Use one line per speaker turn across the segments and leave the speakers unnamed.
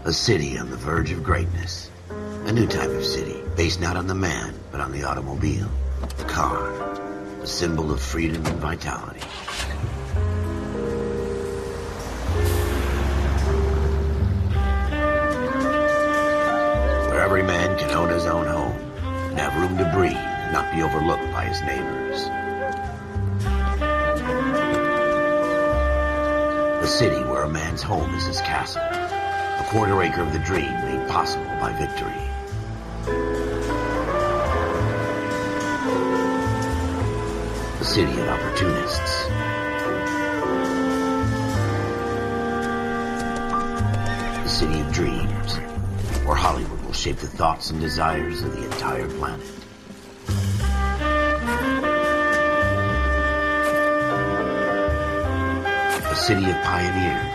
A city on the verge of greatness. A new type of city, based not on the man, but on the automobile. The car. A symbol of freedom and vitality. Where every man can own his own home, and have room to breathe, and not be overlooked by his neighbors. A city where a man's home is his castle. A quarter acre of the dream made possible by victory. A city of opportunists. A city of dreams, where Hollywood will shape the thoughts and desires of the entire planet. A city of pioneers.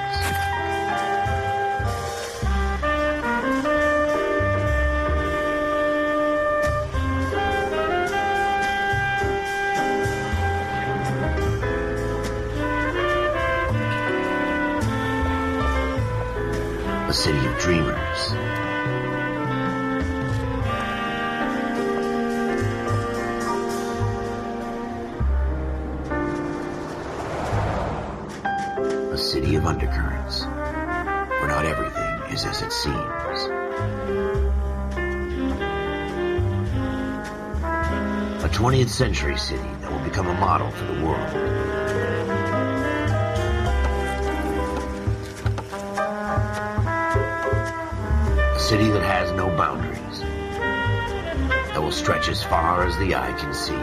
A city of dreamers. A city of undercurrents, where not everything is as it seems. A 20th century city that will become a model for the world. A city that has no boundaries, that will stretch as far as the eye can see.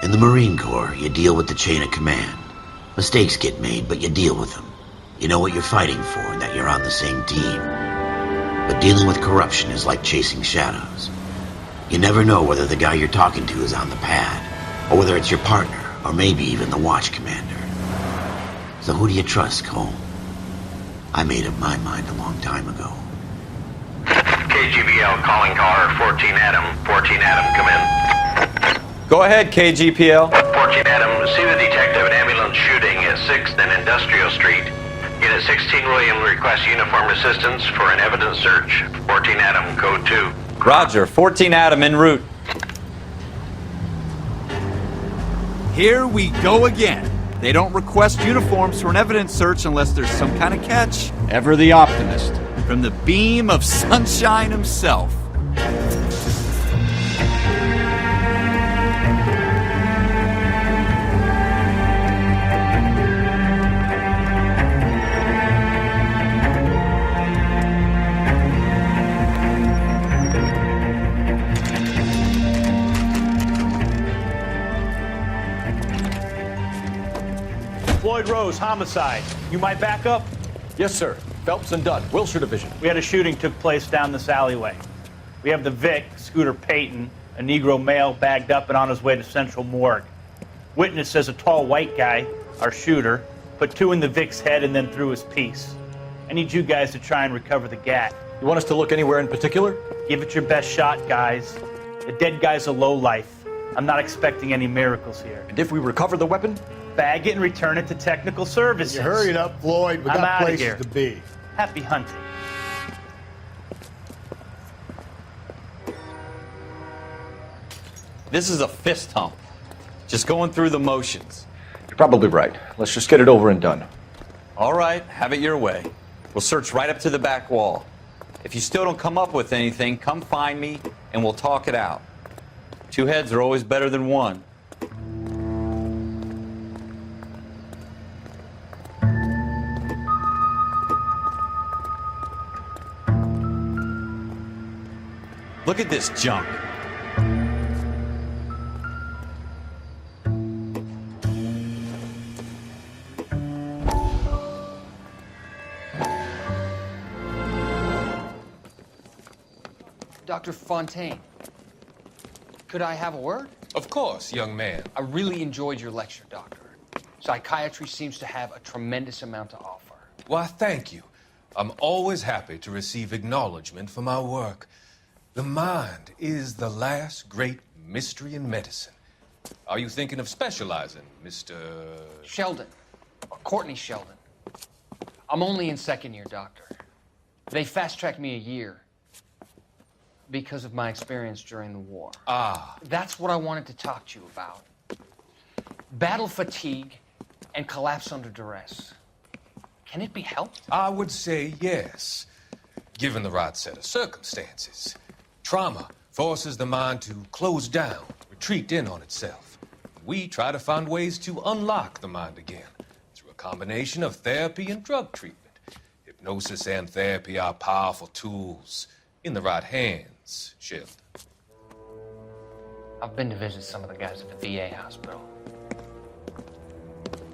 In the Marine Corps, you deal with the chain of command. Mistakes get made, but you deal with them. You know what you're fighting for and that you're on the same team. But dealing with corruption is like chasing shadows. You never know whether the guy you're talking to is on the pad, or whether it's your partner, or maybe even the watch commander. So who do you trust, Cole? I made up my mind a long time ago.
KGBL calling caller 14 Adam. 14 Adam, come in.
Go ahead, KGPL.
14 Adam, see the detective, an ambulance shooting at 6th and Industrial Street. Unit 16 William requests uniformed assistance for an evidence search. 14 Adam, code 2.
Roger, 14 Adam en route.
Here we go again. They don't request uniforms for an evidence search unless there's some kind of catch.
Ever the optimist.
From the beam of sunshine himself.
Floyd Rose, homicide. You might back up?
Yes, sir. Phelps and Dunn, Wilshire Division.
We had a shooting took place down this alleyway. We have the Vic, Scooter Payton, a Negro male bagged up and on his way to Central Morgue. Witness says a tall white guy, our shooter, put 2 in the Vic's head and then threw his piece. I need you guys to try and recover the gat.
You want us to look anywhere in particular?
Give it your best shot, guys. The dead guy's a lowlife. I'm not expecting any miracles here.
And if we recover the weapon?
Bag it and return it to technical services.
You hurry up, Floyd. We
I'm
got
outta
places
here.
to be.
Happy hunting.
This is a fist hump. Just going through the motions.
You're probably right. Let's just get it over and done.
All right, have it your way. We'll search right up to the back wall. If you still don't come up with anything, come find me and we'll talk it out. 2 heads are always better than 1. Look at this junk.
Dr. Fontaine, could I have a word?
Of course, young man.
I really enjoyed your lecture, Doctor. Psychiatry seems to have a tremendous amount to offer.
Why, thank you. I'm always happy to receive acknowledgement for my work. The mind is the last great mystery in medicine. Are you thinking of specializing, Mr.
Sheldon. Courtney Sheldon. I'm only in second year, Doctor. They fast-tracked me a year because of my experience during the war.
Ah.
That's what I wanted to talk to you about. Battle fatigue and collapse under duress. Can it be helped?
I would say yes, given the right set of circumstances. Trauma forces the mind to close down, retreat in on itself. We try to find ways to unlock the mind again through a combination of therapy and drug treatment. Hypnosis and therapy are powerful tools in the right hands, Sheldon.
I've been to visit some of the guys at the VA hospital.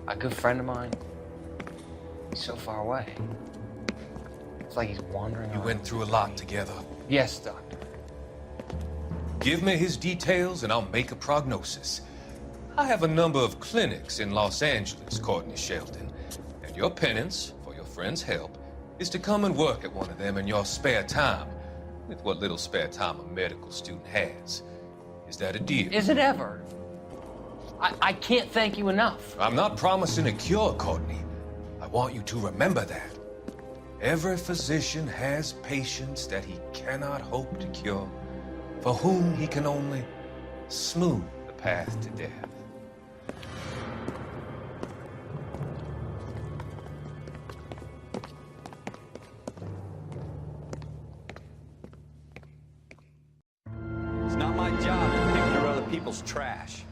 A good friend of mine, he's so far away. It's like he's wandering
You
around.
went through a lot together.
Yes, Doctor.
Give me his details and I'll make a prognosis. I have a number of clinics in Los Angeles, Courtney Sheldon, and your penance, for your friend's help, is to come and work at one of them in your spare time, with what little spare time a medical student has. Is that a deal?
Is it ever? I can't thank you enough.
I'm not promising a cure, Courtney. I want you to remember that. Every physician has patients that he cannot hope to cure, for whom he can only smooth the path to death.
It's not my job to pick through other people's trash.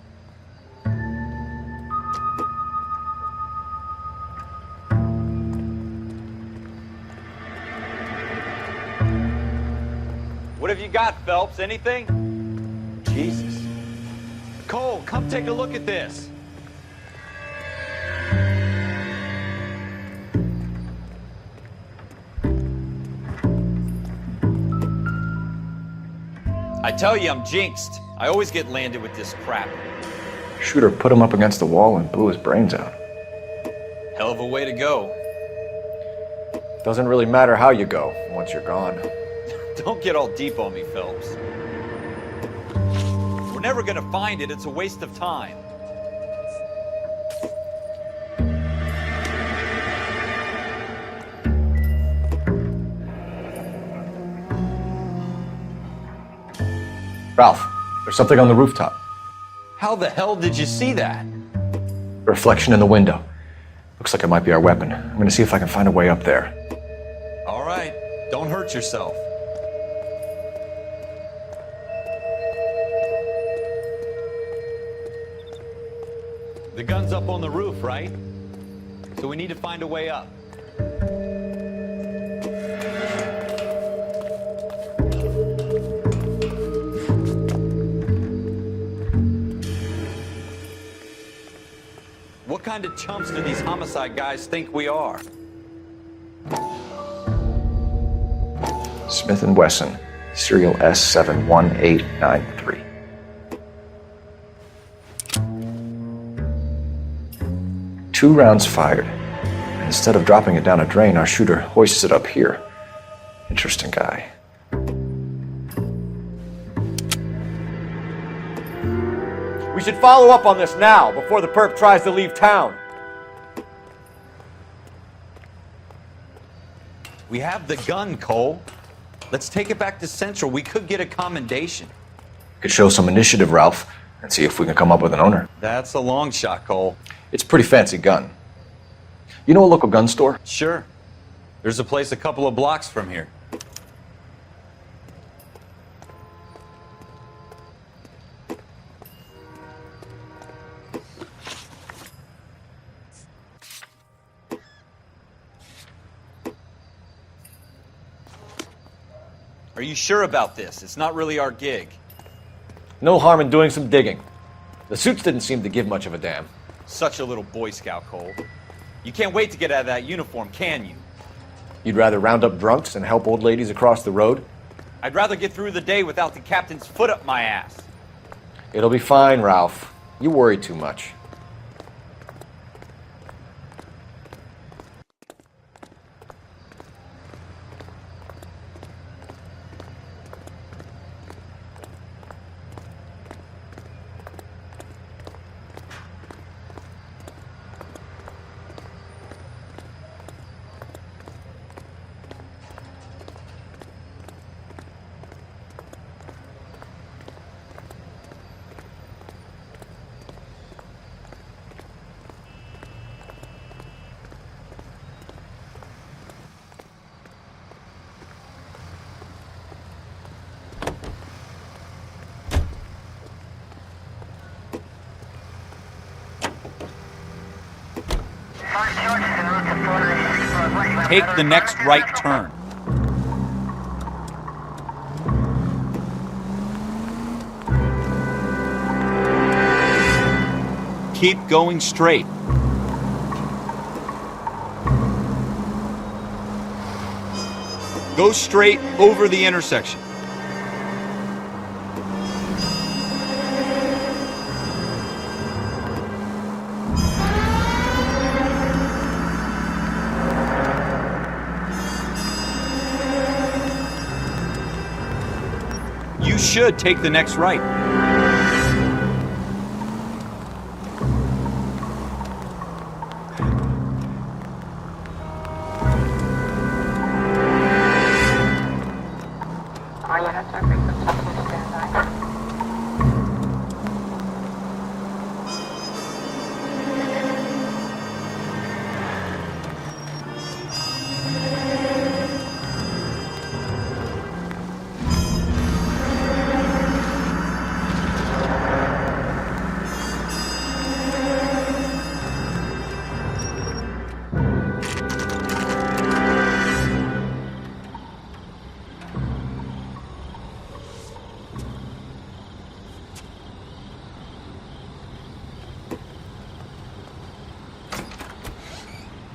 What have you got, Phelps? Anything? Jesus. Cole, come take a look at this. I tell you, I'm jinxed. I always get landed with this crap.
Shooter put him up against the wall and blew his brains out.
Hell of a way to go.
Doesn't really matter how you go once you're gone.
Don't get all deep on me, Phelps. We're never gonna find it. It's a waste of time.
Ralph, there's something on the rooftop.
How the hell did you see that?
A reflection in the window. Looks like it might be our weapon. I'm gonna see if I can find a way up there.
All right, don't hurt yourself. The gun's up on the roof, right? So we need to find a way up. What kind of chumps do these homicide guys think we are?
Smith & Wesson, serial S71893. Two rounds fired. And instead of dropping it down a drain, our shooter hoists it up here. Interesting guy.
We should follow up on this now, before the perp tries to leave town.
We have the gun, Cole. Let's take it back to Central. We could get a commendation.
Could show some initiative, Ralph, and see if we can come up with an owner.
That's a long shot, Cole.
It's a pretty fancy gun. You know a local gun store?
Sure. There's a place a couple of blocks from here. Are you sure about this? It's not really our gig.
No harm in doing some digging. The suits didn't seem to give much of a damn.
Such a little Boy Scout, Cole. You can't wait to get out of that uniform, can you?
You'd rather round up drunks and help old ladies across the road?
I'd rather get through the day without the captain's foot up my ass.
It'll be fine, Ralph. You worry too much.
take the next right turn. Keep going straight. Go straight over the intersection. You should take the next right.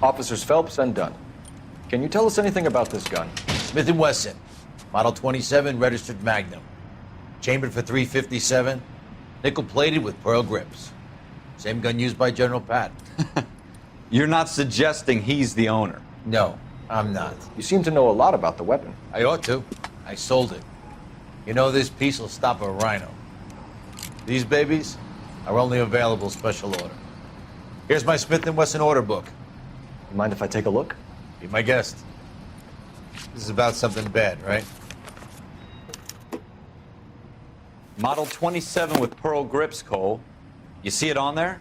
Officers Phelps and Dunn. Can you tell us anything about this gun?
Smith & Wesson, Model 27, registered Magnum. Chambered for .357, nickel-plated with pearl grips. Same gun used by General Patton.
You're not suggesting he's the owner?
No, I'm not.
You seem to know a lot about the weapon.
I ought to. I sold it. You know, this piece will stop a rhino. These babies are only available special order. Here's my Smith & Wesson order book.
You mind if I take a look?
Be my guest. This is about something bad, right?
Model 27 with pearl grips, Cole. You see it on there?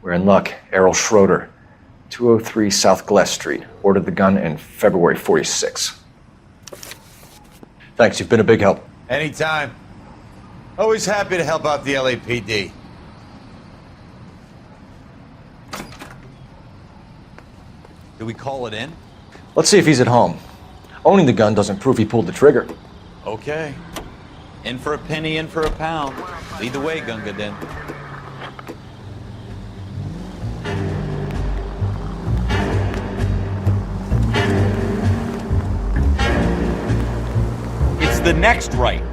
We're in luck. Errol Schroeder, 203 South Glass Street. Ordered the gun in February '46. Thanks, you've been a big help.
Anytime. Always happy to help out the LAPD.
Do we call it in?
Let's see if he's at home. Owning the gun doesn't prove he pulled the trigger.
Okay. In for a penny, in for a pound. Lead the way, Gunga Din.
It's the next right.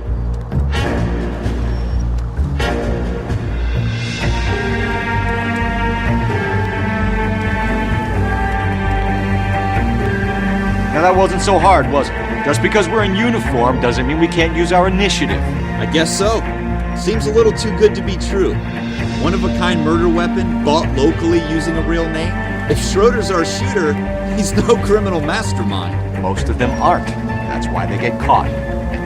Now that wasn't so hard, was it? Just because we're in uniform doesn't mean we can't use our initiative.
I guess so. Seems a little too good to be true. One-of-a-kind murder weapon bought locally using a real name? If Schroeder's our shooter, he's no criminal mastermind.
Most of them aren't. That's why they get caught.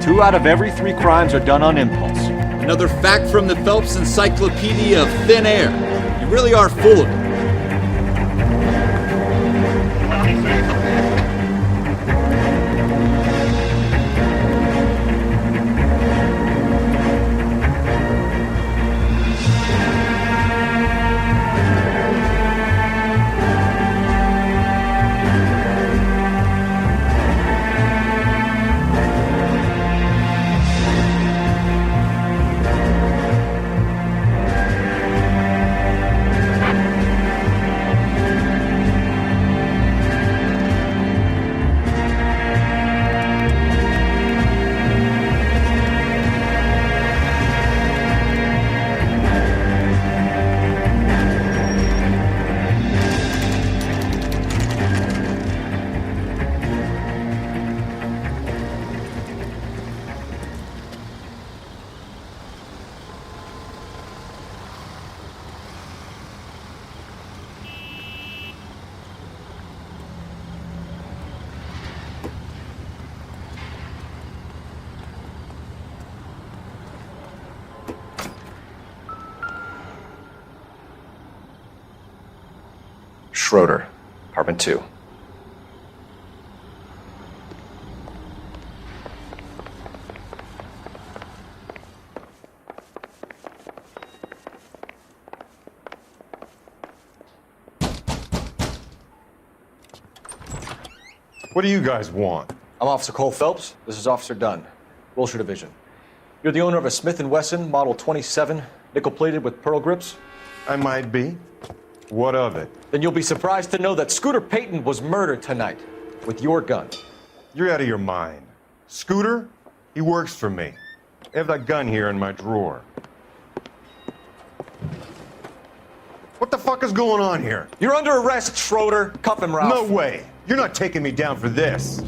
2 out of every 3 crimes are done on impulse.
Another fact from the Phelps Encyclopedia of Thin Air. You really are full of it.
Schroeder, apartment 2.
What do you guys want?
I'm Officer Cole Phelps. This is Officer Dunn, Wilshire Division. You're the owner of a Smith & Wesson Model 27, nickel-plated with pearl grips?
I might be. What of it?
Then you'll be surprised to know that Scooter Payton was murdered tonight with your gun.
You're out of your mind. Scooter? He works for me. I have that gun here in my drawer. What the fuck is going on here?
You're under arrest, Schroeder. Cuff him, Ralph.
No way. You're not taking me down for this.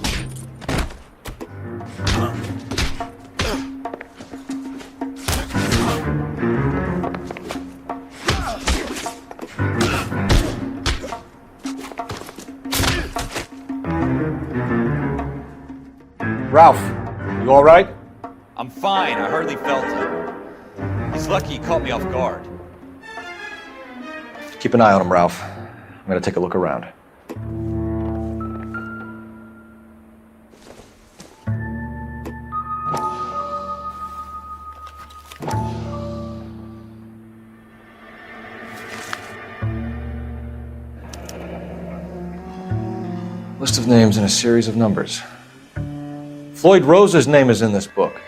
Ralph, you all right?
I'm fine. I hardly felt it. He's lucky he caught me off guard.
Keep an eye on him, Ralph. I'm gonna take a look around. List of names and a series of numbers. Floyd Rose's name is in this book.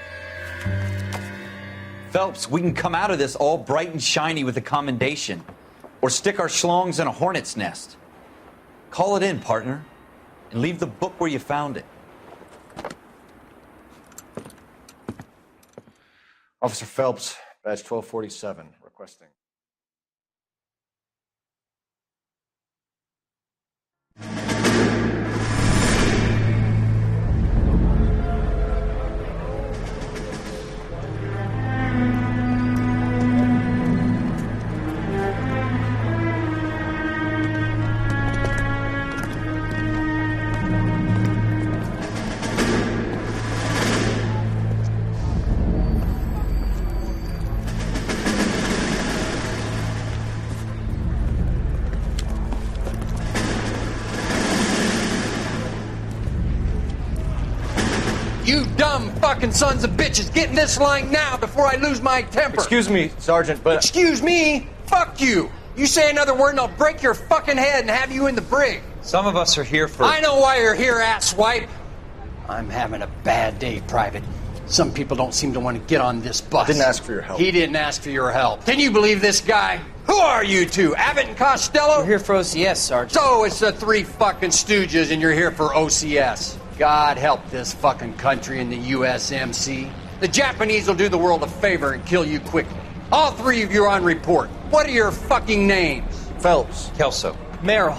Phelps, we can come out of this all bright and shiny with a commendation. Or stick our schlongs in a hornet's nest. Call it in, partner. And leave the book where you found it.
Officer Phelps, badge 1247, requesting.
You dumb fucking sons of bitches, get in this line now before I lose my temper.
Excuse me, Sergeant, but...
Excuse me? Fuck you. You say another word and I'll break your fucking head and have you in the brig.
Some of us are here for...
I know why you're here, asswipe. I'm having a bad day, Private. Some people don't seem to want to get on this bus.
I didn't ask for your help.
He didn't ask for your help. Can you believe this guy? Who are you two? Abbott and Costello?
We're here for OCS, Sergeant.
So it's the three fucking stooges and you're here for OCS. God help this fucking country and the USMC. The Japanese will do the world a favor and kill you quickly. All three of you are on report. What are your fucking names?
Phelps.
Kelso.
Merrill.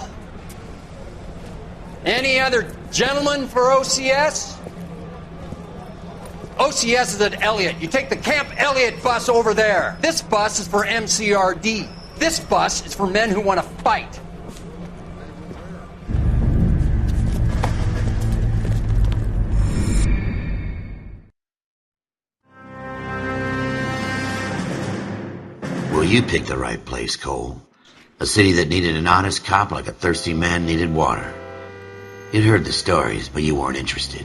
Any other gentlemen for OCS? OCS is at Elliott. You take the Camp Elliott bus over there. This bus is for MCRD. This bus is for men who want to fight.
Well, you picked the right place, Cole. A city that needed an honest cop like a thirsty man needed water. You'd heard the stories, but you weren't interested.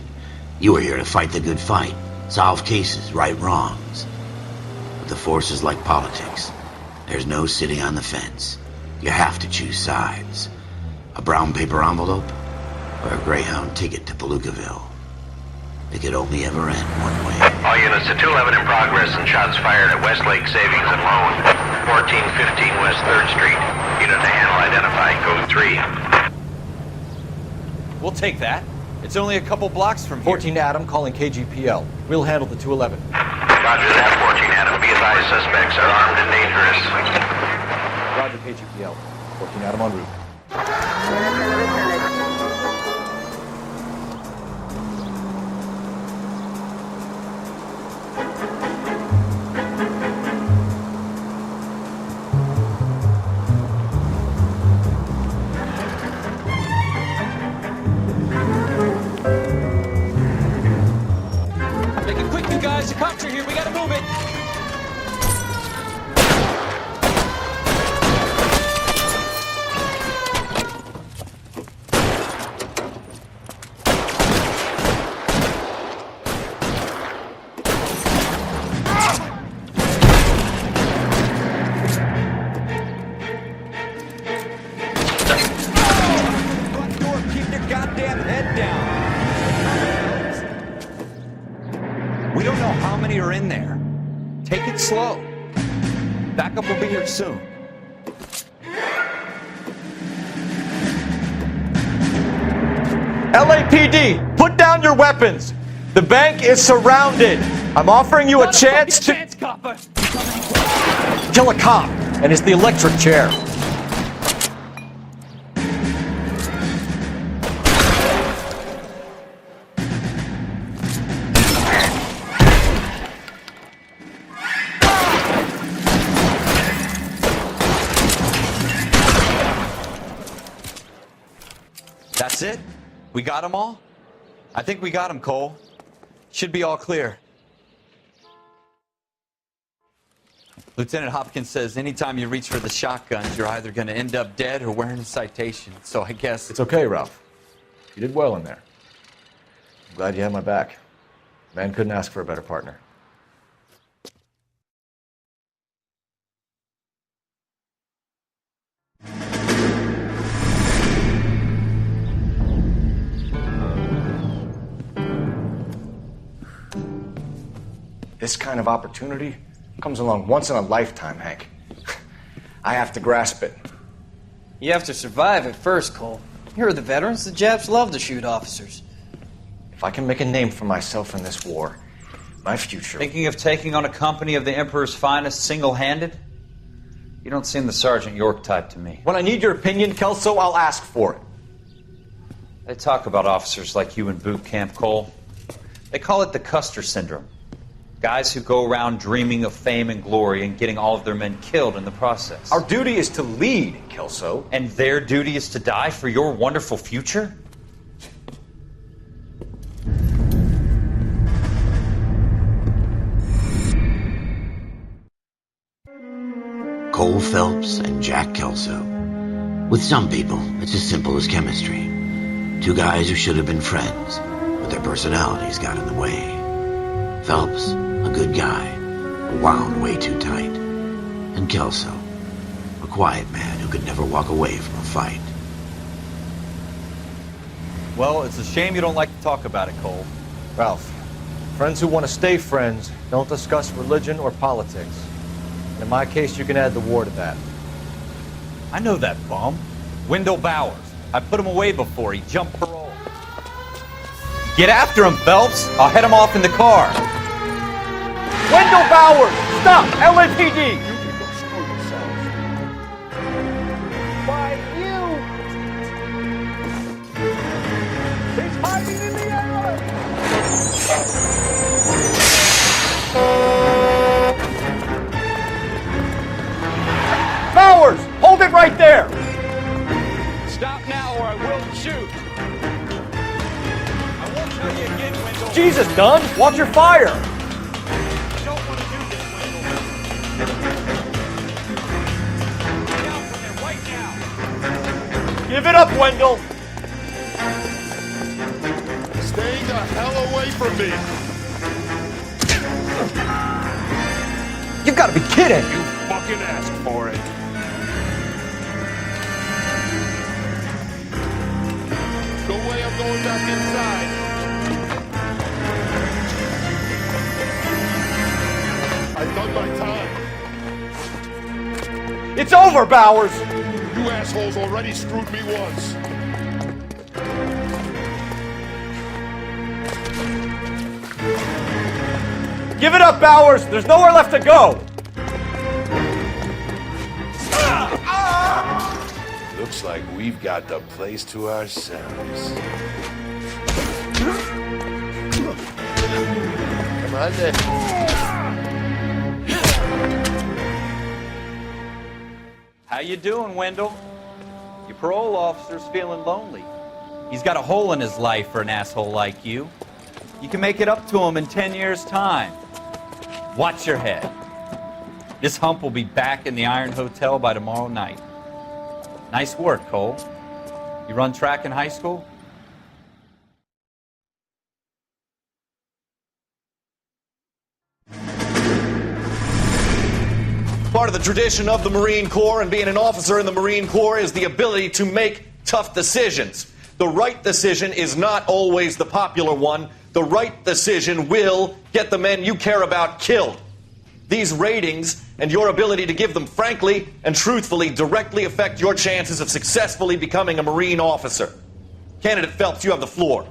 You were here to fight the good fight, solve cases, right wrongs. But the force is like politics. There's no sitting on the fence. You have to choose sides. A brown paper envelope or a Greyhound ticket to Palookaville. It could only ever end one way.
All units to 211 in progress and shots fired at Westlake Savings and Loan, 1415 West 3rd Street. Unit to handle identified, code 3.
We'll take that. It's only a couple blocks from here.
14 Adam calling KGPL. We'll handle the 211.
Roger that, 14 Adam. Be advised, suspects are armed and dangerous.
Roger, KGPL. 14 Adam en route.
Make it quick, you guys. The cops are here. We gotta move it.
Report soon.
LAPD, put down your weapons. The bank is surrounded. I'm offering you a chance to kill a cop, and it's the electric chair.
That's it? We got them all? I think we got them, Cole. Should be all clear. Lieutenant Hopkins says anytime you reach for the shotguns, you're either going to end up dead or wearing a citation. So I guess...
It's okay, Ralph. You did well in there. I'm glad you had my back. Man couldn't ask for a better partner. This kind of opportunity comes along once in a lifetime, Hank. I have to grasp it.
You have to survive it first, Cole. You're the veterans. The Japs love to shoot officers.
If I can make a name for myself in this war, my future...
Thinking of taking on a company of the Emperor's finest single-handed? You don't seem the Sergeant York type to me.
When I need your opinion, Kelso, I'll ask for it.
They talk about officers like you in boot camp, Cole. They call it the Custer syndrome. Guys who go around dreaming of fame and glory and getting all of their men killed in the process.
Our duty is to lead, Kelso.
And their duty is to die for your wonderful future?
Cole Phelps and Jack Kelso. With some people, it's as simple as chemistry. Two guys who should have been friends, but their personalities got in the way. Phelps, a good guy, wound way too tight. And Kelso, a quiet man who could never walk away from a fight.
Well, it's a shame you don't like to talk about it, Cole.
Ralph, friends who want to stay friends don't discuss religion or politics. In my case, you can add the war to that.
I know that bum. Wendell Bowers. I put him away before. He jumped parole. Get after him, Phelps. I'll head him off in the car.
Wendell Bowers! Stop! LAPD!
You can go screw yourselves.
Why, you! He's hiding in the alley! Bowers! Hold it right there!
Stop now or I will shoot. I won't tell you again, Wendell.
Jesus, Dunn! Watch your fire!
I don't want to do this, Wendell. Get out from there right now.
Give it up, Wendell!
Stay the hell away from me.
You've got to be kidding!
You fucking asked for it. No way I'm going back inside. I've done my time.
It's over, Bowers!
You assholes already screwed me once.
Give it up, Bowers! There's nowhere left to go!
Looks like we've got the place to ourselves. Come on then.
How you doing, Wendell? Your parole officer's feeling lonely. He's got a hole in his life for an asshole like you. You can make it up to him in 10 years' time. Watch your head. This hump will be back in the Iron Hotel by tomorrow night. Nice work, Cole. You run track in high school?
Part of the tradition of the Marine Corps and being an officer in the Marine Corps is the ability to make tough decisions. The right decision is not always the popular one. The right decision will get the men you care about killed. These ratings and your ability to give them frankly and truthfully directly affect your chances of successfully becoming a Marine officer. Candidate Phelps, you have the floor.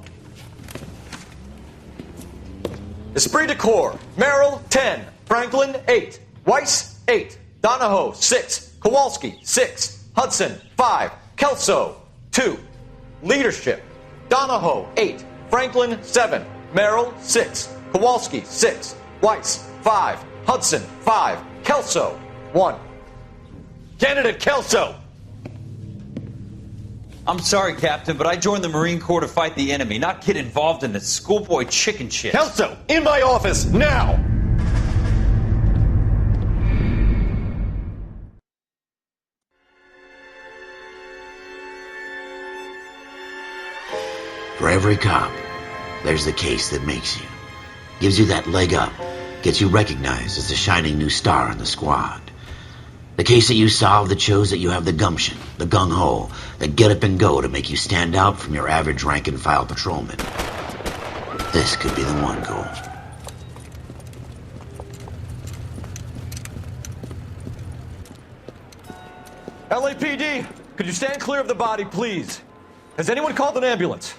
Esprit de Corps, Merrill, 10. Franklin, 8. Weiss, 8. Donahoe, 6. Kowalski, 6. Hudson, 5. Kelso, 2. Leadership, Donahoe, 8. Franklin, 7. Merrill, 6. Kowalski, 6. Weiss, 5. Hudson, 5. Kelso, 1. Candidate Kelso!
I'm sorry, Captain, but I joined the Marine Corps to fight the enemy, not get involved in this schoolboy chicken shit.
Kelso, in my office, now!
For every cop, there's the case that makes you. Gives you that leg up, gets you recognized as the shining new star in the squad. The case that you solve that shows that you have the gumption, the gung-ho, the get up and go to make you stand out from your average rank-and-file patrolman. This could be the one, Cole.
LAPD, could you stand clear of the body, please? Has anyone called an ambulance?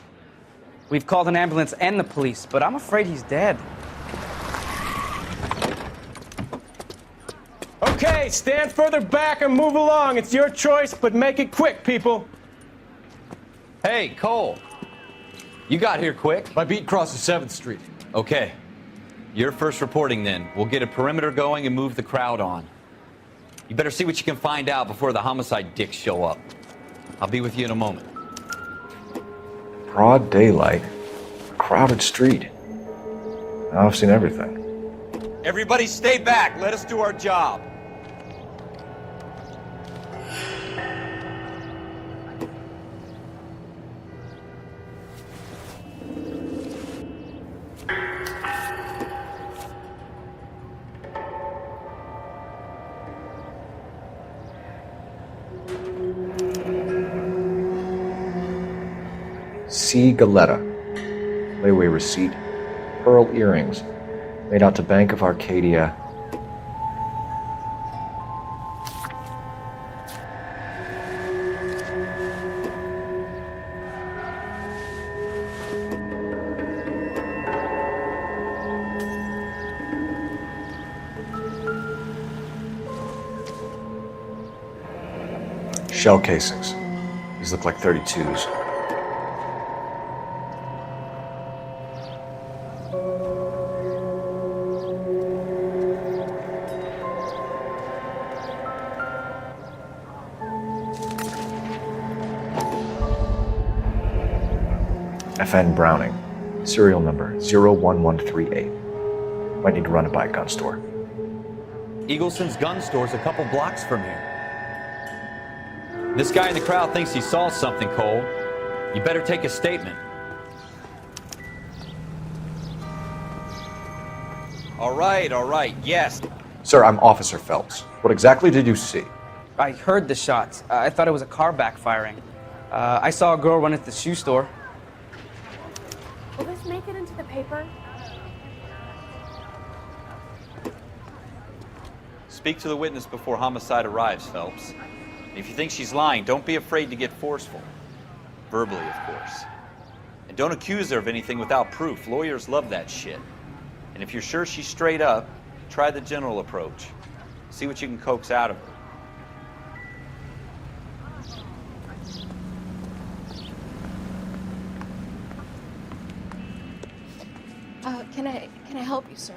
We've called an ambulance and the police, but I'm afraid he's dead.
Okay, stand further back and move along. It's your choice, but make it quick, people.
Hey, Cole. You got here quick.
My beat crosses 7th Street.
Okay. You're first reporting then. We'll get a perimeter going and move the crowd on. You better see what you can find out before the homicide dicks show up. I'll be with you in a moment.
Broad daylight, a crowded street. Now I've seen everything.
Everybody stay back. Let us do our job.
C. Galetta. Layaway receipt. Pearl earrings. Made out to Bank of Arcadia. Shell casings. These look like 32s. FN Browning, serial number 01138. Might need to run it by a gun store.
Eagleson's gun store's a couple blocks from here. This guy in the crowd thinks he saw something, Cole. You better take a statement. All right, yes.
Sir, I'm Officer Phelps. What exactly did you see?
I heard the shots. I thought it was a car backfiring. I saw a girl run into the shoe store.
Will this make it into the paper?
Speak to the witness before homicide arrives, Phelps. If you think she's lying, don't be afraid to get forceful. Verbally, of course. And don't accuse her of anything without proof. Lawyers love that shit. And if you're sure she's straight up, try the general approach. See what you can coax out of her.
Can I help you, sir?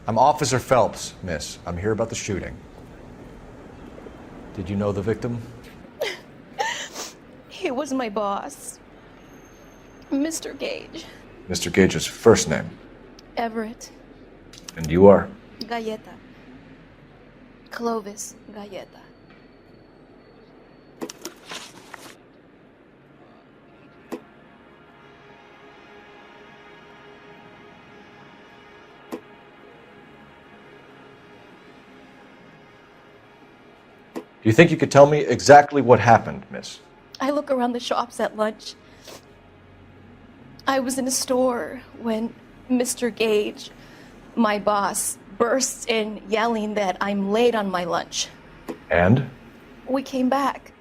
I'm Officer Phelps, miss. I'm here about the shooting. Did you know the victim?
He was my boss. Mr. Gage.
Mr. Gage's first name.
Everett.
And you are?
Galleta. Clovis Galleta.
Do you think you could tell me exactly what happened, miss?
I look around the shops at lunch. I was in a store when Mr. Gage My boss bursts in yelling that I'm late on my lunch.
And?
We came back.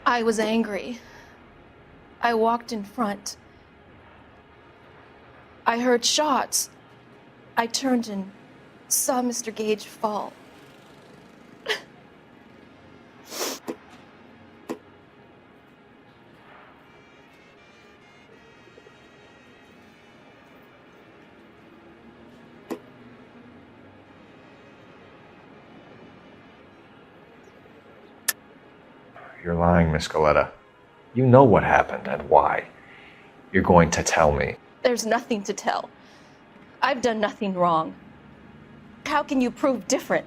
I was angry. I walked in front. I heard shots. I turned and saw Mr. Gage fall.
You're lying, Miss Coletta. You know what happened and why. You're going to tell me.
There's nothing to tell. I've done nothing wrong. How can you prove different?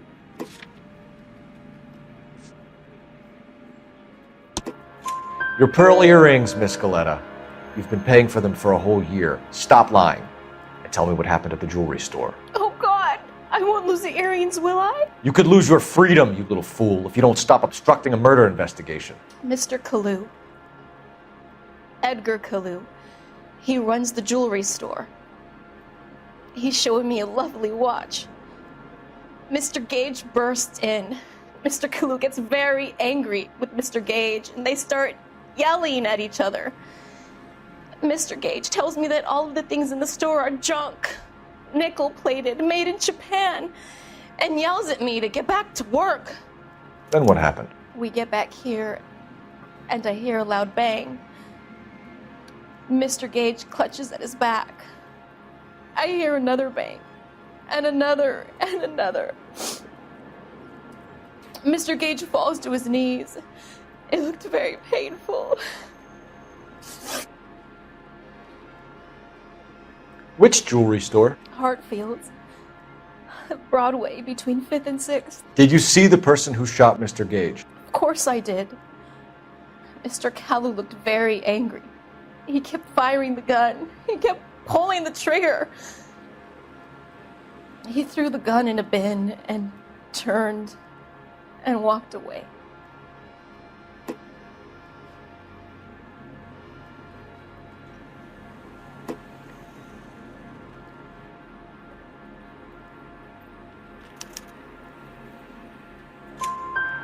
Your pearl earrings, Miss Coletta. You've been paying for them for a whole year. Stop lying and tell me what happened at the jewelry store.
Oh God, I won't lose the earrings, will I?
You could lose your freedom, you little fool, if you don't stop obstructing a murder investigation.
Mr. Kalu. Edgar Kalu. He runs the jewelry store. He's showing me a lovely watch. Mr. Gage bursts in. Mr. Kalu gets very angry with Mr. Gage, and they start yelling at each other. Mr. Gage tells me that all of the things in the store are junk, nickel-plated, made in Japan, and yells at me to get back to work.
Then what happened?
We get back here, and I hear a loud bang. Mr. Gage clutches at his back. I hear another bang, and another, and another. Mr. Gage falls to his knees. It looked very painful.
Which jewelry store?
Hartfield's. Broadway, between 5th and 6th.
Did you see the person who shot Mr. Gage?
Of course I did. Mr. Kalu looked very angry. He kept firing the gun. He kept pulling the trigger. He threw the gun in a bin and turned and walked away.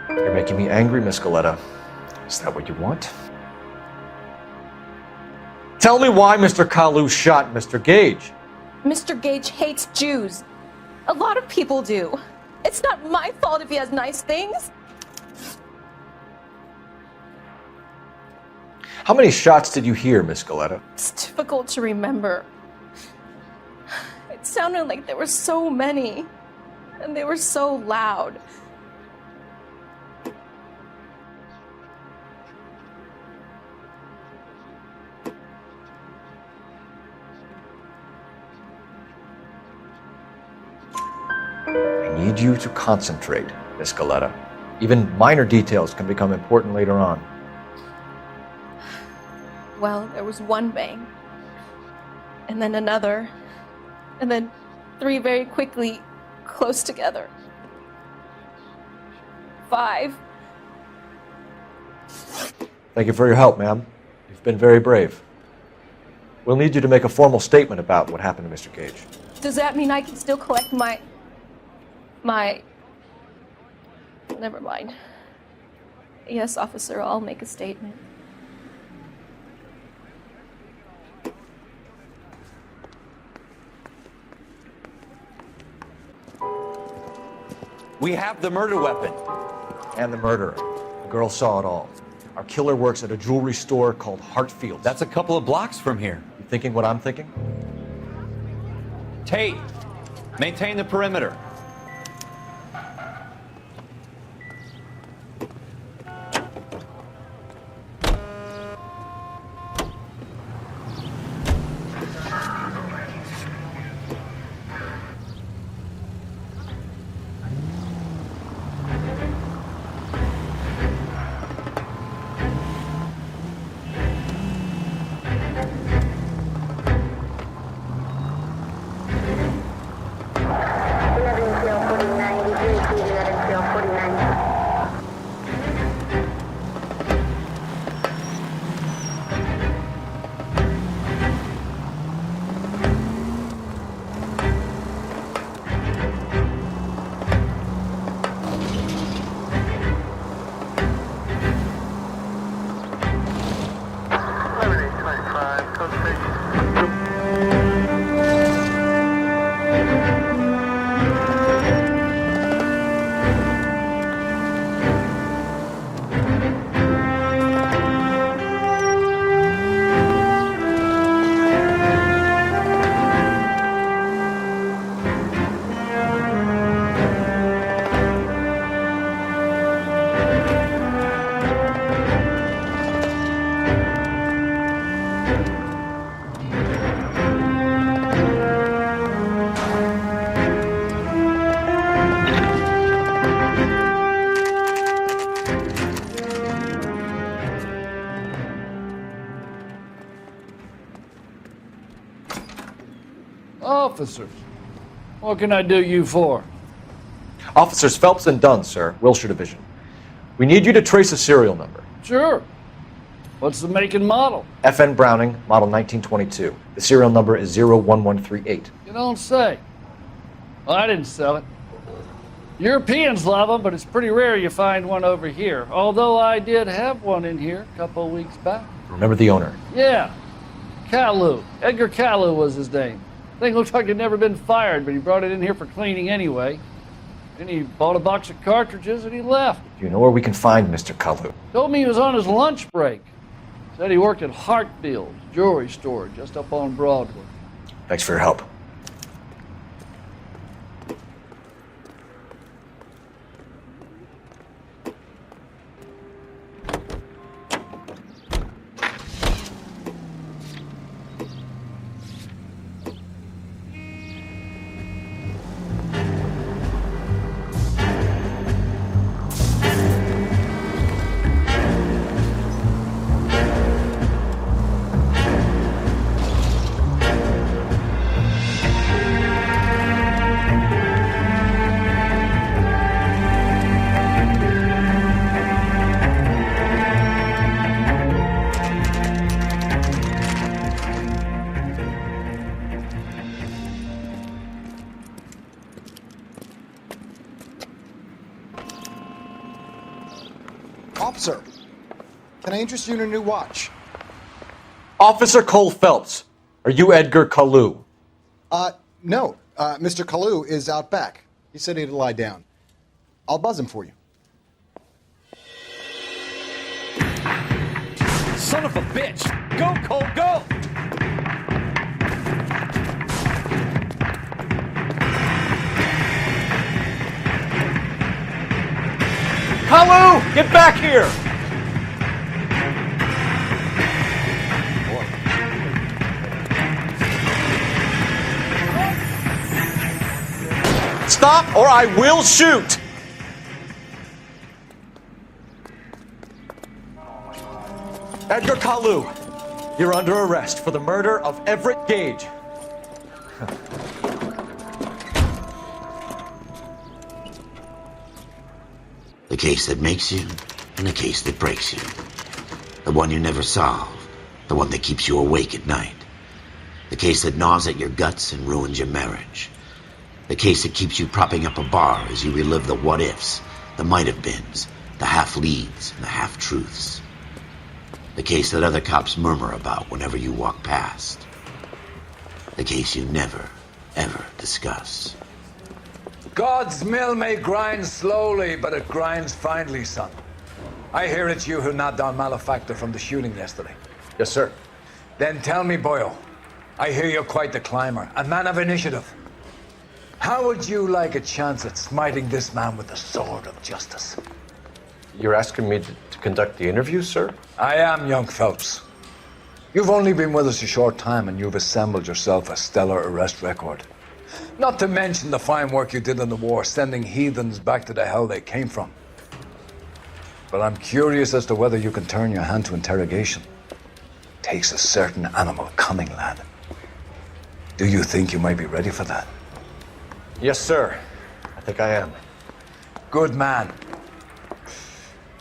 You're making me angry, Miss Coletta. Is that what you want?
Tell me why Mr. Kalu shot Mr. Gage.
Mr. Gage hates Jews. A lot of people do. It's not my fault if he has nice things.
How many shots did you hear, Miss Coletta?
It's difficult to remember. It sounded like there were so many, and they were so loud.
I need you to concentrate, Miss Coletta. Even minor details can become important later on.
Well, there was one bang, and then another, and then 3 very quickly, close together. 5.
Thank you for your help, ma'am. You've been very brave. We'll need you to make a formal statement about what happened to Mr. Gage.
Does that mean I can still collect my... Never mind. Yes, officer, I'll make a statement.
We have the murder weapon.
And the murderer. The girl saw it all. Our killer works at a jewelry store called Hartfield's.
That's a couple of blocks from here.
You thinking what I'm thinking?
Tate, maintain the perimeter.
officers. What can I do you for?
Officers Phelps and Dunn, sir, Wilshire Division. We need you to trace a serial number.
Sure. What's the make and model?
FN Browning, model 1922. The serial number is 01138.
You don't say. Well, I didn't sell it. Europeans love them, but it's pretty rare you find one over here. Although I did have one in here a couple of weeks back.
Remember the owner?
Yeah. Kalu. Edgar Kalu was his name. Thing looked like he'd never been fired, but he brought it in here for cleaning anyway. Then he bought a box of cartridges and he left.
Do you know where we can find Mr. Kalu?
Told me he was on his lunch break. Said he worked at Hartfield's jewelry store just up on Broadway.
Thanks for your help.
Officer, can I interest you in a new watch?
Officer Cole Phelps, are you Edgar Kalu?
No. Mr. Kalu is out back. He said he'd lie down. I'll buzz him for you.
Son of a bitch! Go, Cole, go!
Kalu, get back here! Stop or I will shoot! Edgar Kalu, you're under arrest for the murder of Everett Gage.
The case that makes you, and the case that breaks you. The one you never solve, the one that keeps you awake at night. The case that gnaws at your guts and ruins your marriage. The case that keeps you propping up a bar as you relive the what-ifs, the might-have-beens, the half-leads, and the half-truths. The case that other cops murmur about whenever you walk past. The case you never, ever discuss.
God's mill may grind slowly, but it grinds finely, son. I hear it's you who nabbed down Malefactor from the shooting yesterday.
Yes, sir.
Then tell me, Boyle, I hear you're quite the climber, a man of initiative. How would you like a chance at smiting this man with the sword of justice?
You're asking me to conduct the interview, sir?
I am, young Phelps. You've only been with us a short time and you've assembled yourself a stellar arrest record. Not to mention the fine work you did in the war, sending heathens back to the hell they came from. But I'm curious as to whether you can turn your hand to interrogation. Takes a certain animal cunning, lad. Do you think you might be ready for that?
Yes, sir. I think I am.
Good man.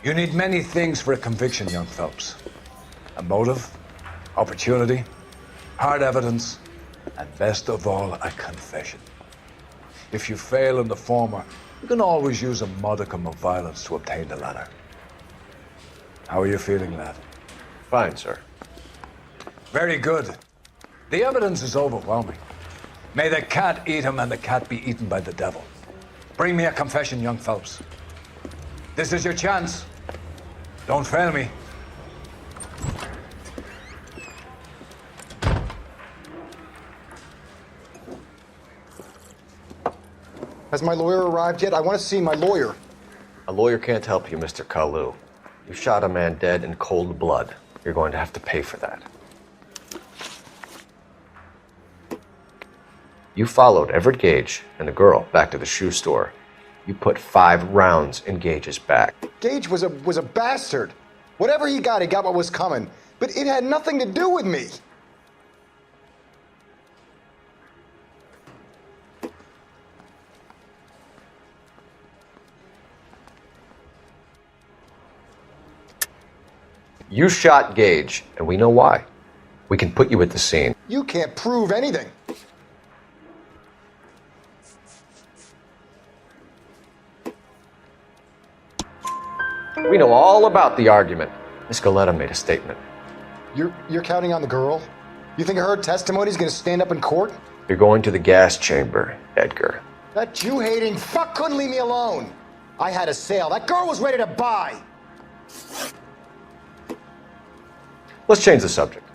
You need many things for a conviction, young Phelps. A motive, opportunity, hard evidence, and best of all, a confession. If you fail in the former, you can always use a modicum of violence to obtain the latter. How are you feeling, lad?
Fine, sir.
Very good. The evidence is overwhelming. May the cat eat him and the cat be eaten by the devil. Bring me a confession, young Phelps. This is your chance. Don't fail me.
Has my lawyer arrived yet? I want to see my lawyer.
A lawyer can't help you, Mr. Kalu. You shot a man dead in cold blood. You're going to have to pay for that. You followed Everett Gage and the girl back to the shoe store. You put 5 rounds in Gage's back.
Gage was a bastard. Whatever he got what was coming. But it had nothing to do with me.
You shot Gage, and we know why. We can put you at the scene.
You can't prove anything.
We know all about the argument. Miss Goleta made a statement.
You're counting on the girl? You think her testimony is going to stand up in court?
You're going to the gas chamber, Edgar.
That Jew-hating fuck couldn't leave me alone. I had a sale. That girl was ready to buy.
Let's change the subject.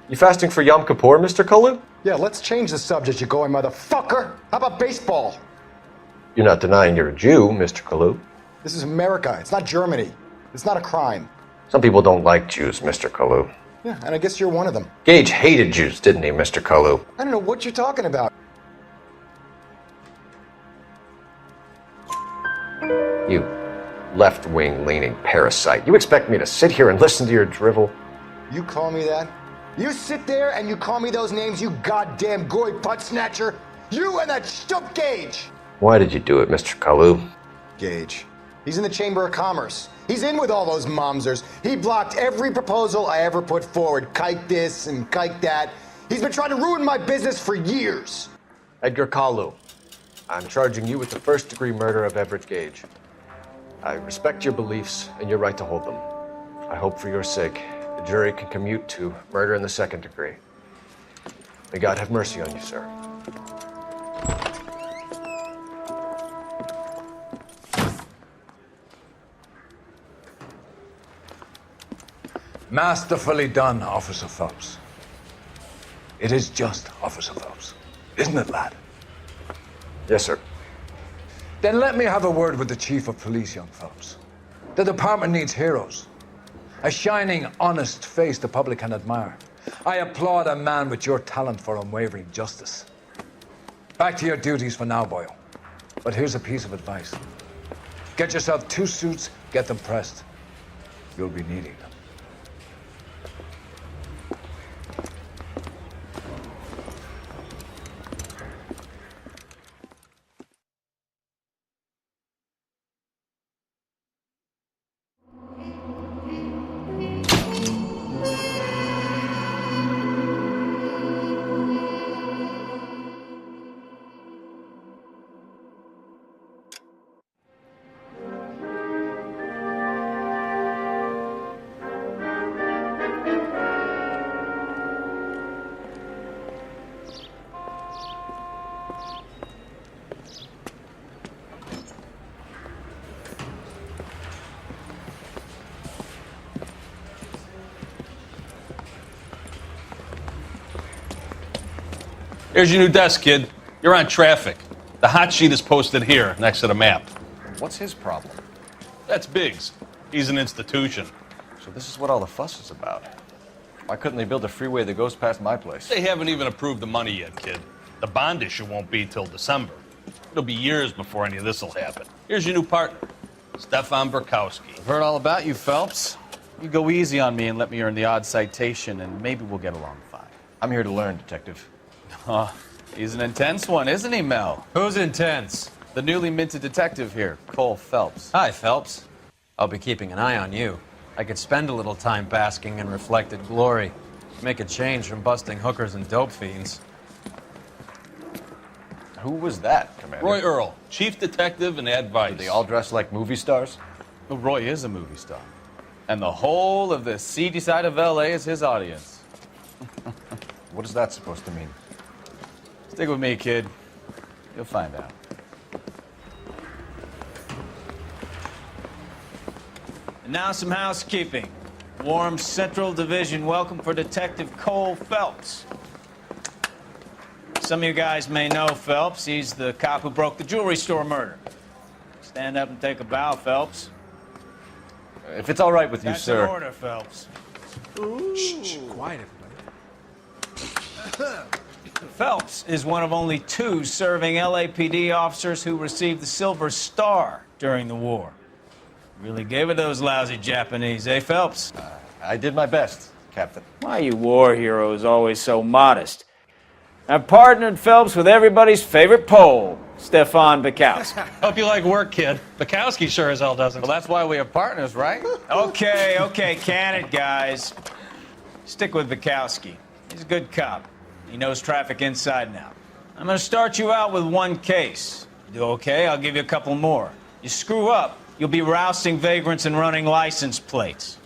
You fasting for Yom Kippur, Mr. Kalu?
Yeah, let's change the subject, you going motherfucker. How about baseball?
You're not denying you're a Jew, Mr. Kalu.
This is America. It's not Germany. It's not a crime.
Some people don't like Jews, Mr. Kalu.
Yeah, and I guess you're one of them.
Gage hated Jews, didn't he, Mr. Kalu?
I don't know what you're talking about.
You left-wing leaning parasite. You expect me to sit here and listen to your drivel?
You call me that? You sit there and you call me those names, you goddamn goy putt snatcher? You and that stup Gage!
Why did you do it, Mr. Kalu?
Gage. He's in the Chamber of Commerce. He's in with all those momsers. He blocked every proposal I ever put forward. Kike this and kike that. He's been trying to ruin my business for years.
Edgar Kalu, I'm charging you with the first-degree murder of Everett Gage. I respect your beliefs and your right to hold them. I hope for your sake the jury can commute to murder in the second degree. May God have mercy on you, sir.
Masterfully done, Officer Phelps. It is just Officer Phelps, isn't it, lad?
Yes, sir.
Then let me have a word with the Chief of Police, young Phelps. The department needs heroes. A shining, honest face the public can admire. I applaud a man with your talent for unwavering justice. Back to your duties for now, Boyle. But here's a piece of advice. Get yourself 2 suits, get them pressed. You'll be needing them.
Here's your new desk, kid. You're on traffic. The hot sheet is posted here, next to the map.
What's his problem?
That's Biggs. He's an institution.
So this is what all the fuss is about. Why couldn't they build a freeway that goes past my place?
They haven't even approved the money yet, kid. The bond issue won't be till December. It'll be years before any of this will happen. Here's your new partner, Stefan Burkowski.
I've heard all about you, Phelps. You go easy on me and let me earn the odd citation, and maybe we'll get along fine.
I'm here to learn, Detective.
Oh, he's an intense one, isn't he, Mel?
Who's intense?
The newly minted detective here, Cole Phelps.
Hi, Phelps. I'll be keeping an eye on you. I could spend a little time basking in reflected glory. Make a change from busting hookers and dope fiends.
Who was that, Commander?
Roy Earl, chief detective and advice.
Do they all dress like movie stars?
Well, Roy is a movie star. And the whole of the seedy side of L.A. is his audience.
What is that supposed to mean?
Stick with me, kid. You'll find out. And now some housekeeping. Warm Central Division welcome for Detective Cole Phelps. Some of you guys may know Phelps. He's the cop who broke the jewelry store murder. Stand up and take a bow, Phelps.
If it's all right with you,
That's
sir.
an order, Phelps.
Shh, quiet, everybody.
Phelps is one of only 2 serving LAPD officers who received the Silver Star during the war. Really gave it those lousy Japanese, eh, Phelps?
I did my best, Captain.
Why are you war heroes always so modest? I've partnered Phelps with everybody's favorite Pole.
Stefan Bukowski.
Hope you like work, kid. Bukowski sure as hell doesn't.
Well, that's why we have partners, right?
Okay, can it, guys. Stick with Bukowski. He's a good cop. He knows traffic inside and out. I'm gonna start you out with one case. You do okay, I'll give you a couple more. You screw up, you'll be rousting vagrants and running license plates.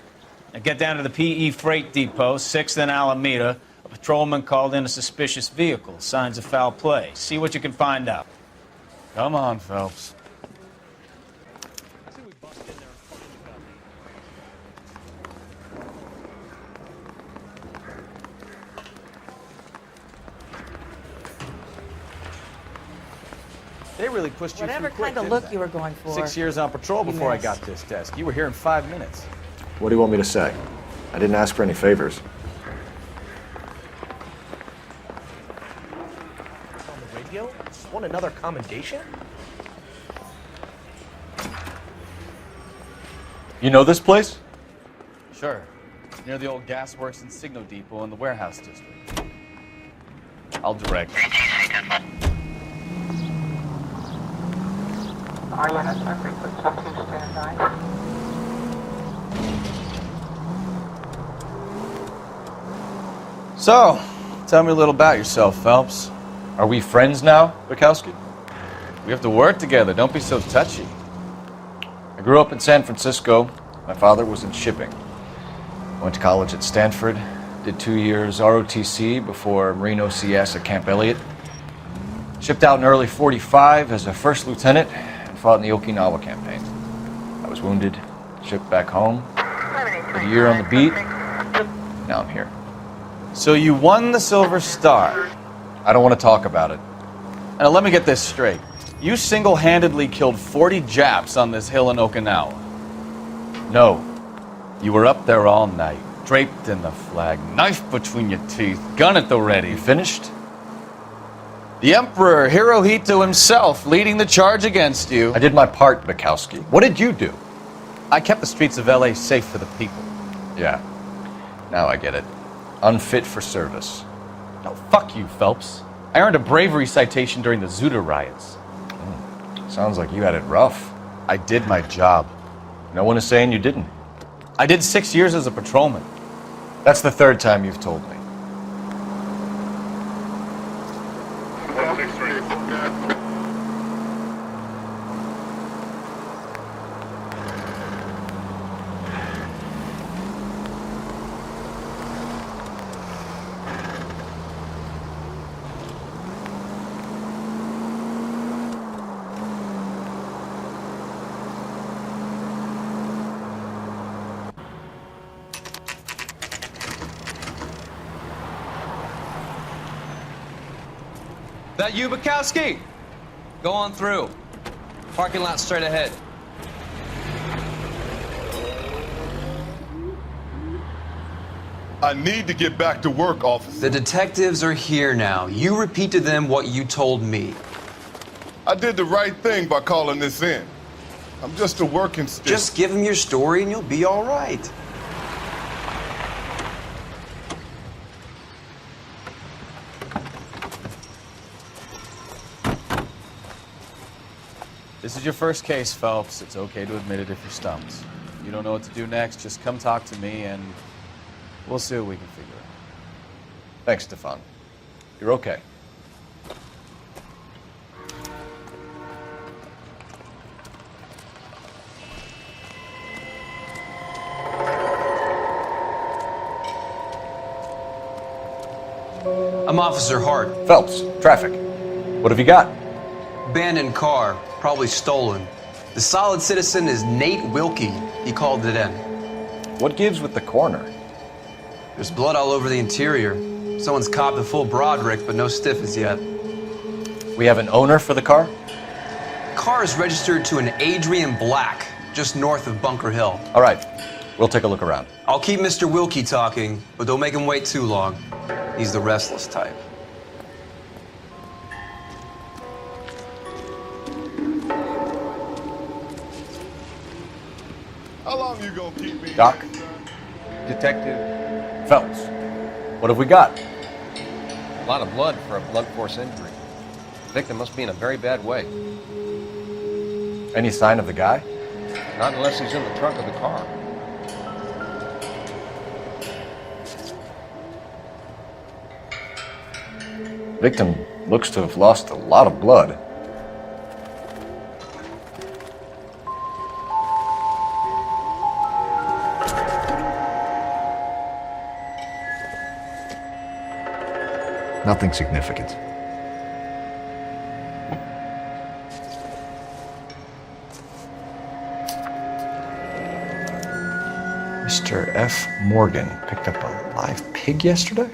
Now get down to the PE Freight Depot, 6th and Alameda. A patrolman called in a suspicious vehicle. Signs of foul play. See what you can find out.
Come on, Phelps.
They really pushed you
Whatever
through quick,
kind of
didn't
look
they?
you were going for.
6 years on patrol
You
before I
missed.
got this desk. You were here in 5 minutes.
What do you want me to say? I didn't ask for any favors.
On the radio? Just want another commendation?
You know this place?
Sure. Near the old gas works and signal depot in the warehouse district. I'll direct. So, tell me a little about yourself, Phelps.
Are we friends now, Bukowski?
We have to work together. Don't be so touchy.
I grew up in San Francisco. My father was in shipping. Went to college at Stanford. Did 2 years ROTC before Marine OCS at Camp Elliott. Shipped out in early '45 as a first lieutenant and fought in the Okinawa campaign. I was wounded, shipped back home. Did a year on the beat. Now I'm here.
So you won the Silver Star.
I don't want to talk about it.
Now let me get this straight. You single-handedly killed 40 Japs on this hill in Okinawa.
No.
You were up there all night, draped in the flag, knife between your teeth, gun at the ready.
You finished?
The Emperor Hirohito himself leading the charge against you.
I did my part, Bukowski. What did you do?
I kept the streets of LA safe for the people.
Yeah. Now I get it. Unfit for service.
No, fuck you, Phelps. I earned a bravery citation during the Zuda riots.
Sounds like you had it rough.
I did my job.
No one is saying you didn't.
I did 6 years as a patrolman.
That's the third time you've told me.
That you, Bukowski? Go on through. Parking lot straight ahead.
I need to get back to work, officer.
The detectives are here now. You repeat to them what you told me.
I did the right thing by calling this in. I'm just a working stick.
Just give them your story and you'll be all right.
This is your first case, Phelps. It's okay to admit it if you're stumped. If you don't know what to do next, just come talk to me and we'll see what we can figure out.
Thanks, Stefan. You're okay.
I'm Officer Hart.
Phelps, traffic. What have you got?
Abandoned car, probably stolen. The solid citizen is Nate Wilkie. He called it in.
What gives with the coroner?
There's blood all over the interior. Someone's copped a full Broderick, but no stiff as yet.
We have an owner for the car?
Car is registered to an Adrian Black, just north of Bunker Hill.
All right, we'll take a look around.
I'll keep Mr. Wilkie talking, but don't make him wait too long. He's the restless type.
How long you gonna keep me?
Doc?
Detective
Phelps, what have we got?
A lot of blood for a blunt force injury.
Victim must be in a very bad way.
Any sign of the guy?
Not unless he's in the trunk of the car.
Victim looks to have lost a lot of blood. Nothing significant. Mr. F. Morgan picked up a live pig yesterday?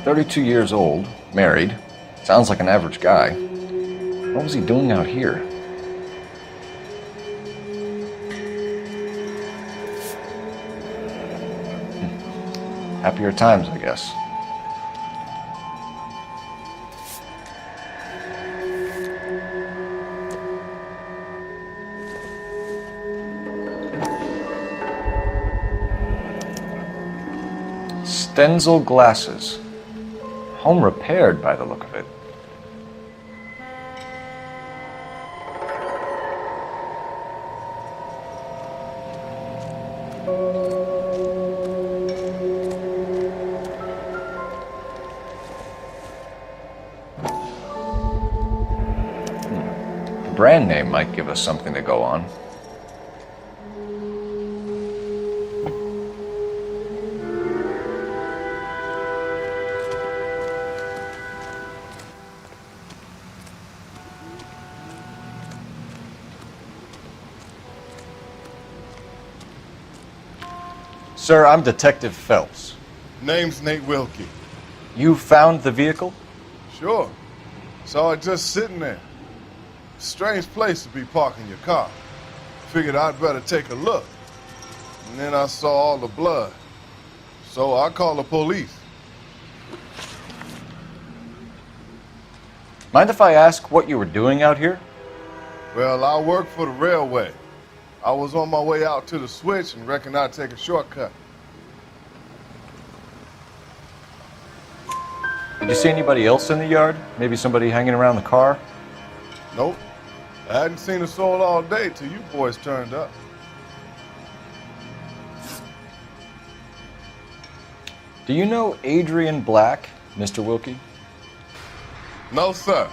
"32 years old, married. Sounds like an average guy. What was he doing out here?" Happier times, I guess. Stenzel glasses. Home repaired by the look of it. The brand name might give us something to go on. Sir, I'm Detective Phelps.
Name's Nate Wilkie.
You found the vehicle?
Sure. Saw it just sitting there. Strange place to be parking your car. Figured I'd better take a look. And then I saw all the blood. So I called the police.
Mind if I ask what you were doing out here?
Well, I work for the railway. I was on my way out to the switch and reckoned I'd take a shortcut.
Did you see anybody else in the yard? Maybe somebody hanging around the car?
Nope. I hadn't seen a soul all day till you boys turned up.
Do you know Adrian Black, Mr. Wilkie?
No, sir.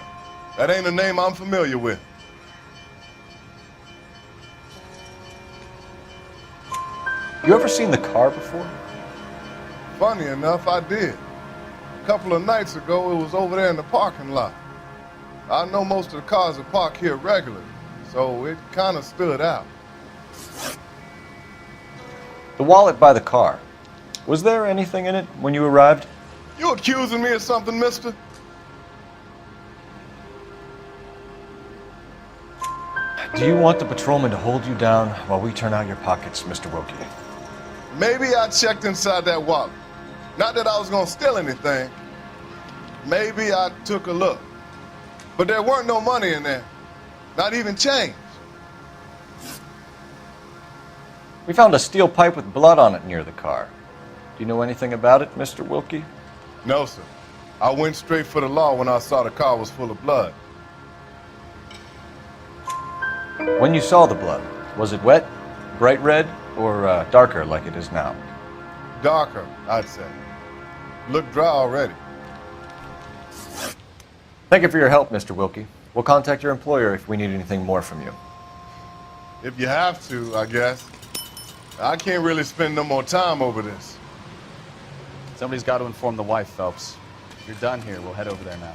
That ain't a name I'm familiar with.
You ever seen the car before?
Funny enough, I did. A couple of nights ago, it was over there in the parking lot. I know most of the cars are parked here regularly, so it kind of stood out.
The wallet by the car. Was there anything in it when you arrived?
You accusing me of something, mister?
Do you want the patrolman to hold you down while we turn out your pockets, Mr. Wilkie?
Maybe I checked inside that wallet. Not that I was gonna steal anything. Maybe I took a look. But there weren't no money in there. Not even change.
We found a steel pipe with blood on it near the car. Do you know anything about it, Mr. Wilkie?
No, sir. I went straight for the law when I saw the car was full of blood.
When you saw the blood, was it wet, bright red, or darker like it is now?
Darker, I'd say. Looked dry already.
Thank you for your help, Mr. Wilkie. We'll contact your employer if we need anything more from you.
If you have to, I guess. I can't really spend no more time over this.
Somebody's got to inform the wife, Phelps. If you're done here, we'll head over there now.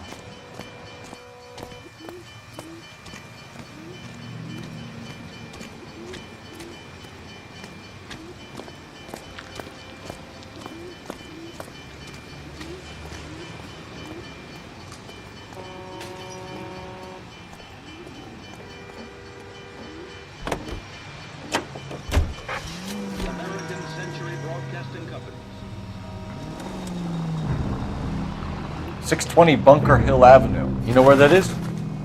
620 Bunker Hill Avenue. You know where that is?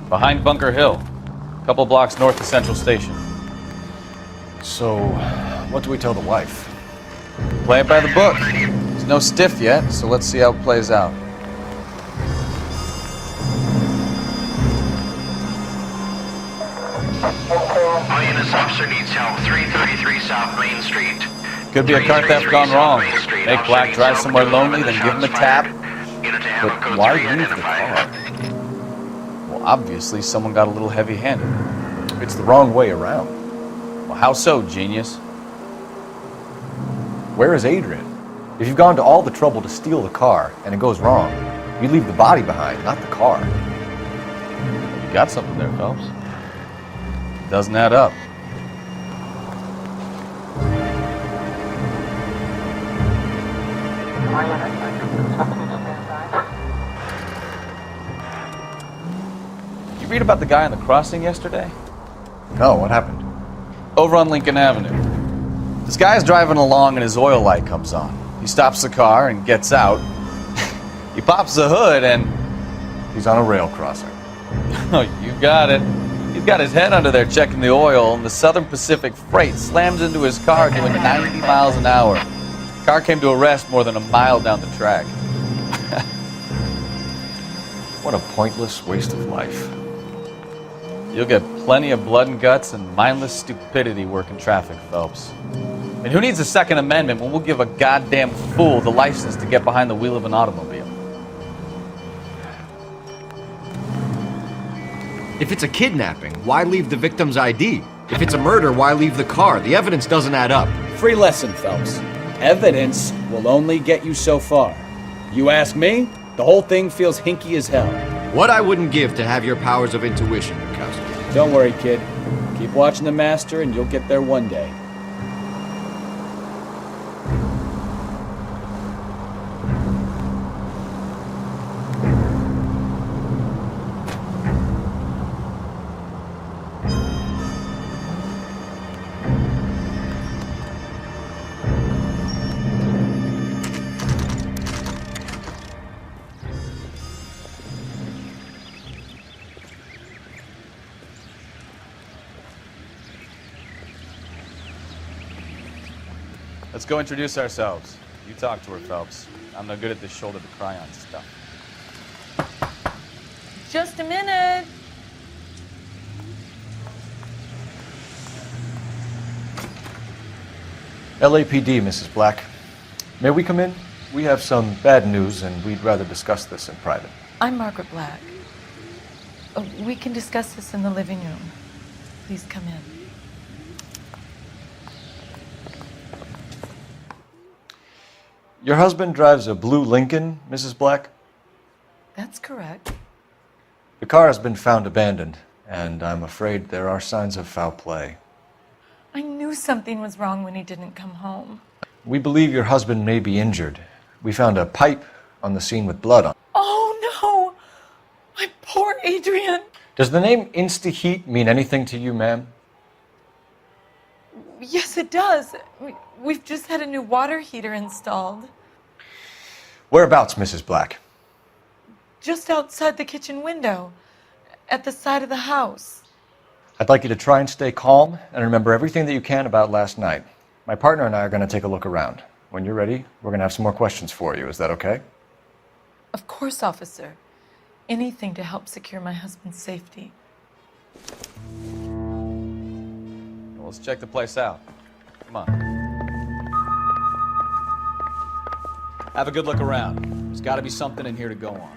Behind Bunker Hill. A couple blocks north of Central Station.
So, what do we tell the wife?
Play it by the book. There's no stiff yet, so let's see how it plays out.
This officer needs help. 333 South Main Street.
Could be a car theft gone wrong. Make Black drive somewhere lonely, then give him a tap. But why leave the car? Well, obviously someone got a little heavy-handed.
It's the wrong way around.
Well, how so, genius?
Where is Adrian? If you've gone to all the trouble to steal the car and it goes wrong, you leave the body behind, not the car.
You got something there, Phelps. It doesn't add up. You read about the guy on the crossing yesterday?
No, what happened?
Over on Lincoln Avenue. This guy's driving along and his oil light comes on. He stops the car and gets out. He pops the hood and...
He's on a rail crossing.
Oh, you got it. He's got his head under there checking the oil, and the Southern Pacific Freight slams into his car doing 90 miles an hour. The car came to a rest more than a mile down the track.
What a pointless waste of life.
You'll get plenty of blood and guts and mindless stupidity working traffic, Phelps. And who needs a Second Amendment when we'll give a goddamn fool the license to get behind the wheel of an automobile?
If it's a kidnapping, why leave the victim's ID? If it's a murder, why leave the car? The evidence doesn't add up.
Free lesson, Phelps. Evidence will only get you so far. You ask me, the whole thing feels hinky as hell.
What I wouldn't give to have your powers of intuition, Kelso.
Don't worry, kid. Keep watching the master and you'll get there one day.
Let's go introduce ourselves. You talk to her, Phelps. I'm no good at this shoulder to cry on stuff.
Just a minute.
LAPD, Mrs. Black. May we come in? We have some bad news and we'd rather discuss this in private.
I'm Margaret Black. We can discuss this in the living room. Please come in.
Your husband drives a blue Lincoln, Mrs. Black?
That's correct.
The car has been found abandoned, and I'm afraid there are signs of foul play.
I knew something was wrong when he didn't come home.
We believe your husband may be injured. We found a pipe on the scene with blood on it.
Oh no! My poor Adrian!
Does the name Insta-Heat mean anything to you, ma'am?
Yes, it does. We've just had a new water heater installed.
Whereabouts, Mrs. Black?
Just outside the kitchen window, at the side of the house.
I'd like you to try and stay calm and remember everything that you can about last night. My partner and I are going to take a look around. When you're ready, we're going to have some more questions for you. Is that okay?
Of course, officer. Anything to help secure my husband's safety.
Well, let's check the place out. Come on.
Have a good look around. There's got to be something in here to go on.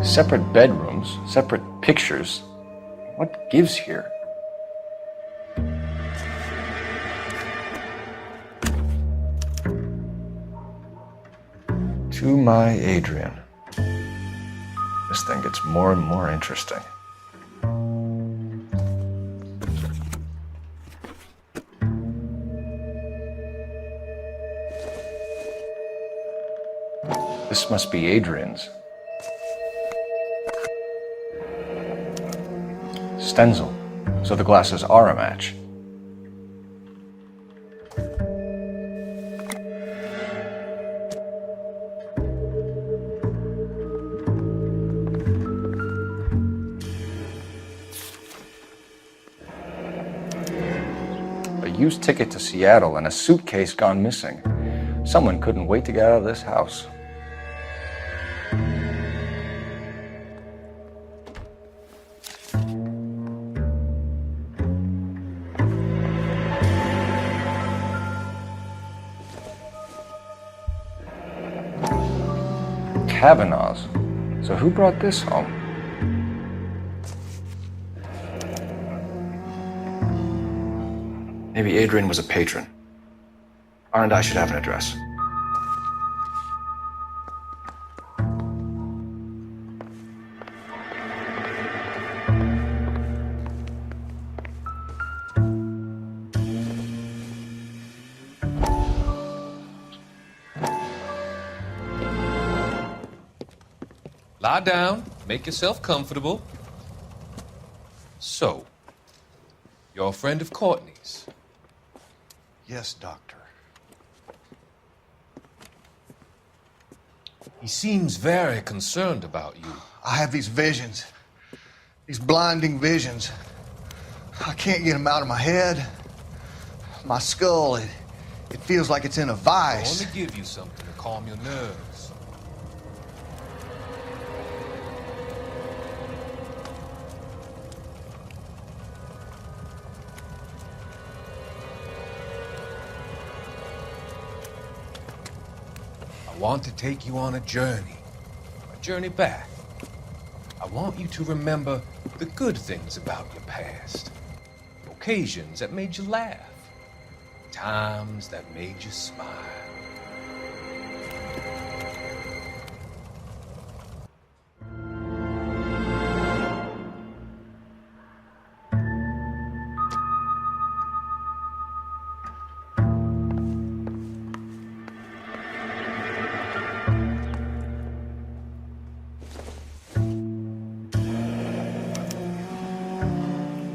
Separate bedrooms, separate pictures. What gives here? To my Adrian. This thing gets more and more interesting. This must be Adrian's. Stenzel. So the glasses are a match. A used ticket to Seattle and a suitcase gone missing. Someone couldn't wait to get out of this house. Kavanaugh's. So who brought this home? Maybe Adrian was a patron. R&I should have an address.
Lie down, make yourself comfortable. So, you're a friend of Courtney's?
Yes, Doctor.
He seems very concerned about you.
I have these visions. These blinding visions. I can't get them out of my head. My skull, it feels like it's in a vice.
I want to give you something to calm your nerves. I want to take you on a journey back. I want you to remember the good things about your past, occasions that made you laugh, times that made you smile.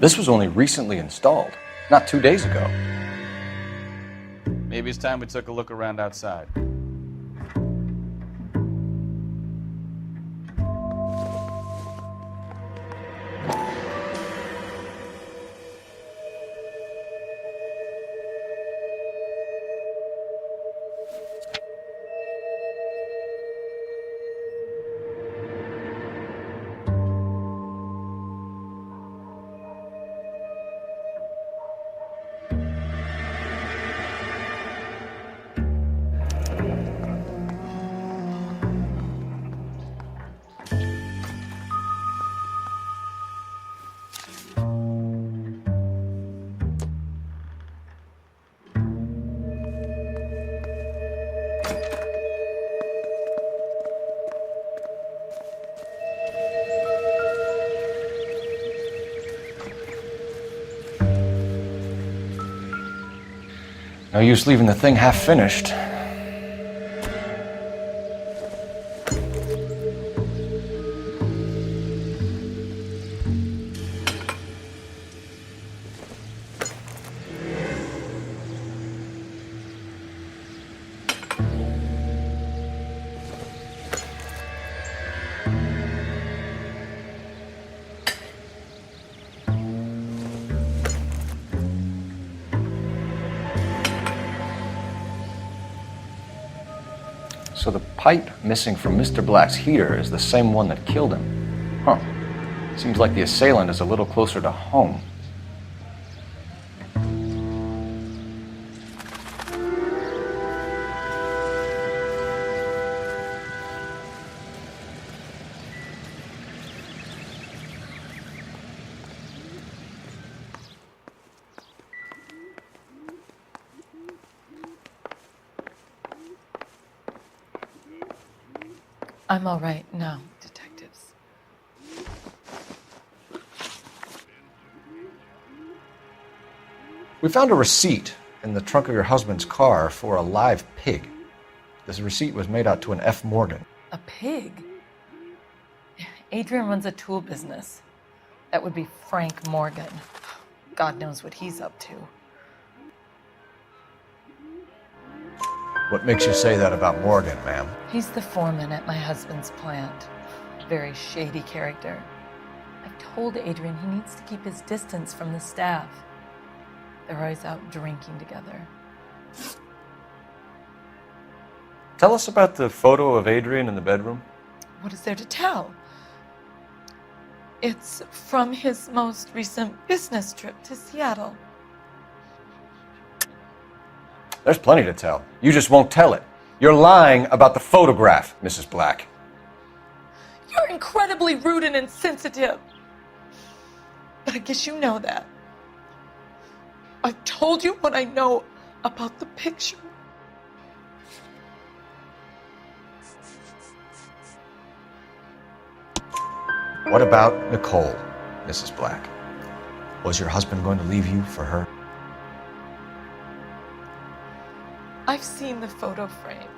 This was only recently installed, not 2 days ago.
Maybe it's time we took a look around outside.
No use leaving the thing half finished. So the pipe missing from Mr. Black's heater is the same one that killed him. Huh. Seems like the assailant is a little closer to home.
I'm all right now, detectives.
We found a receipt in the trunk of your husband's car for a live pig. This receipt was made out to an F. Morgan.
A pig? Adrian runs a tool business. That would be Frank Morgan. God knows what he's up to.
What makes you say that about Morgan, ma'am?
He's the foreman at my husband's plant. Very shady character. I've told Adrian he needs to keep his distance from the staff. They're always out drinking together.
Tell us about the photo of Adrian in the bedroom.
What is there to tell? It's from his most recent business trip to Seattle.
There's plenty to tell. You just won't tell it. You're lying about the photograph, Mrs. Black.
You're incredibly rude and insensitive. But I guess you know that. I've told you what I know about the picture.
What about Nicole, Mrs. Black? Was your husband going to leave you for her?
I've seen the photo frame.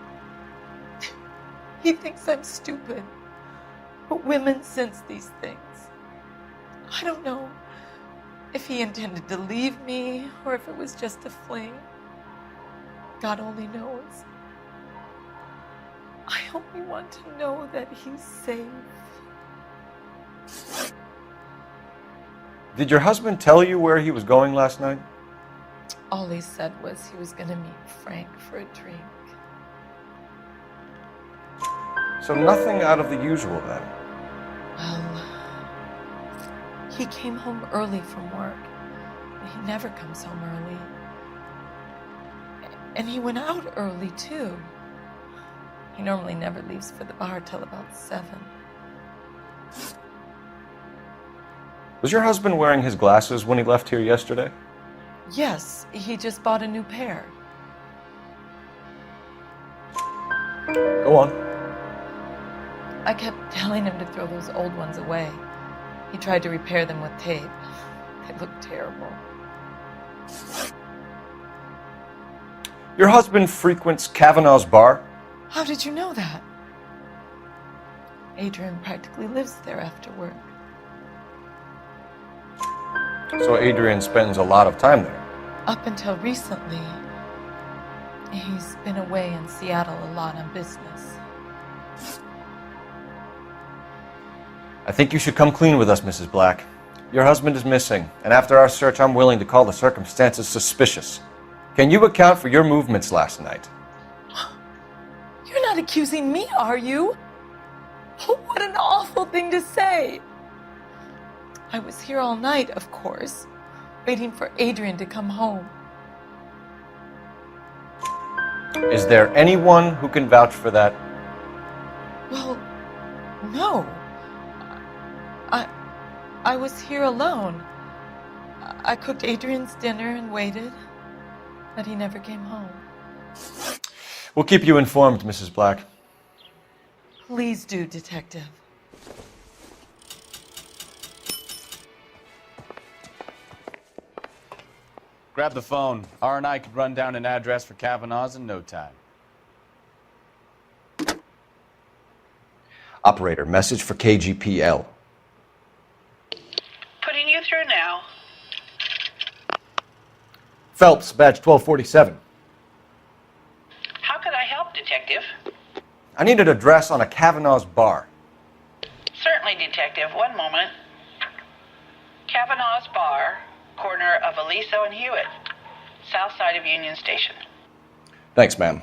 He thinks I'm stupid. But women sense these things. I don't know if he intended to leave me or if it was just a fling. God only knows. I only want to know that he's safe.
Did your husband tell you where he was going last night?
All he said was he was going to meet Frank for a drink.
So nothing out of the usual then?
Well, he came home early from work. He never comes home early. And he went out early, too. He normally never leaves for the bar till about 7.
Was your husband wearing his glasses when he left here yesterday?
Yes, he just bought a new pair.
Go on.
I kept telling him to throw those old ones away. He tried to repair them with tape. They looked terrible.
Your husband frequents Kavanaugh's bar?
How did you know that? Adrian practically lives there after work.
So Adrian spends a lot of time there?
Up until recently, he's been away in Seattle a lot on business.
I think you should come clean with us, Mrs. Black. Your husband is missing, and after our search, I'm willing to call the circumstances suspicious. Can you account for your movements last night?
You're not accusing me, are you? What an awful thing to say. I was here all night, of course, waiting for Adrian to come home.
Is there anyone who can vouch for that?
Well, no. I was here alone. I cooked Adrian's dinner and waited, but he never came home.
We'll keep you informed, Mrs. Black.
Please do, Detective.
Grab the phone. R&I could run down an address for Kavanaugh's in no time.
Operator, message for KGPL.
Putting you through now.
Phelps, badge 1247.
How could I help, Detective?
I need an address on a Kavanaugh's bar.
Certainly, Detective. One moment. Kavanaugh's Bar, corner of Aliso and Hewitt, south side of Union Station.
Thanks, ma'am.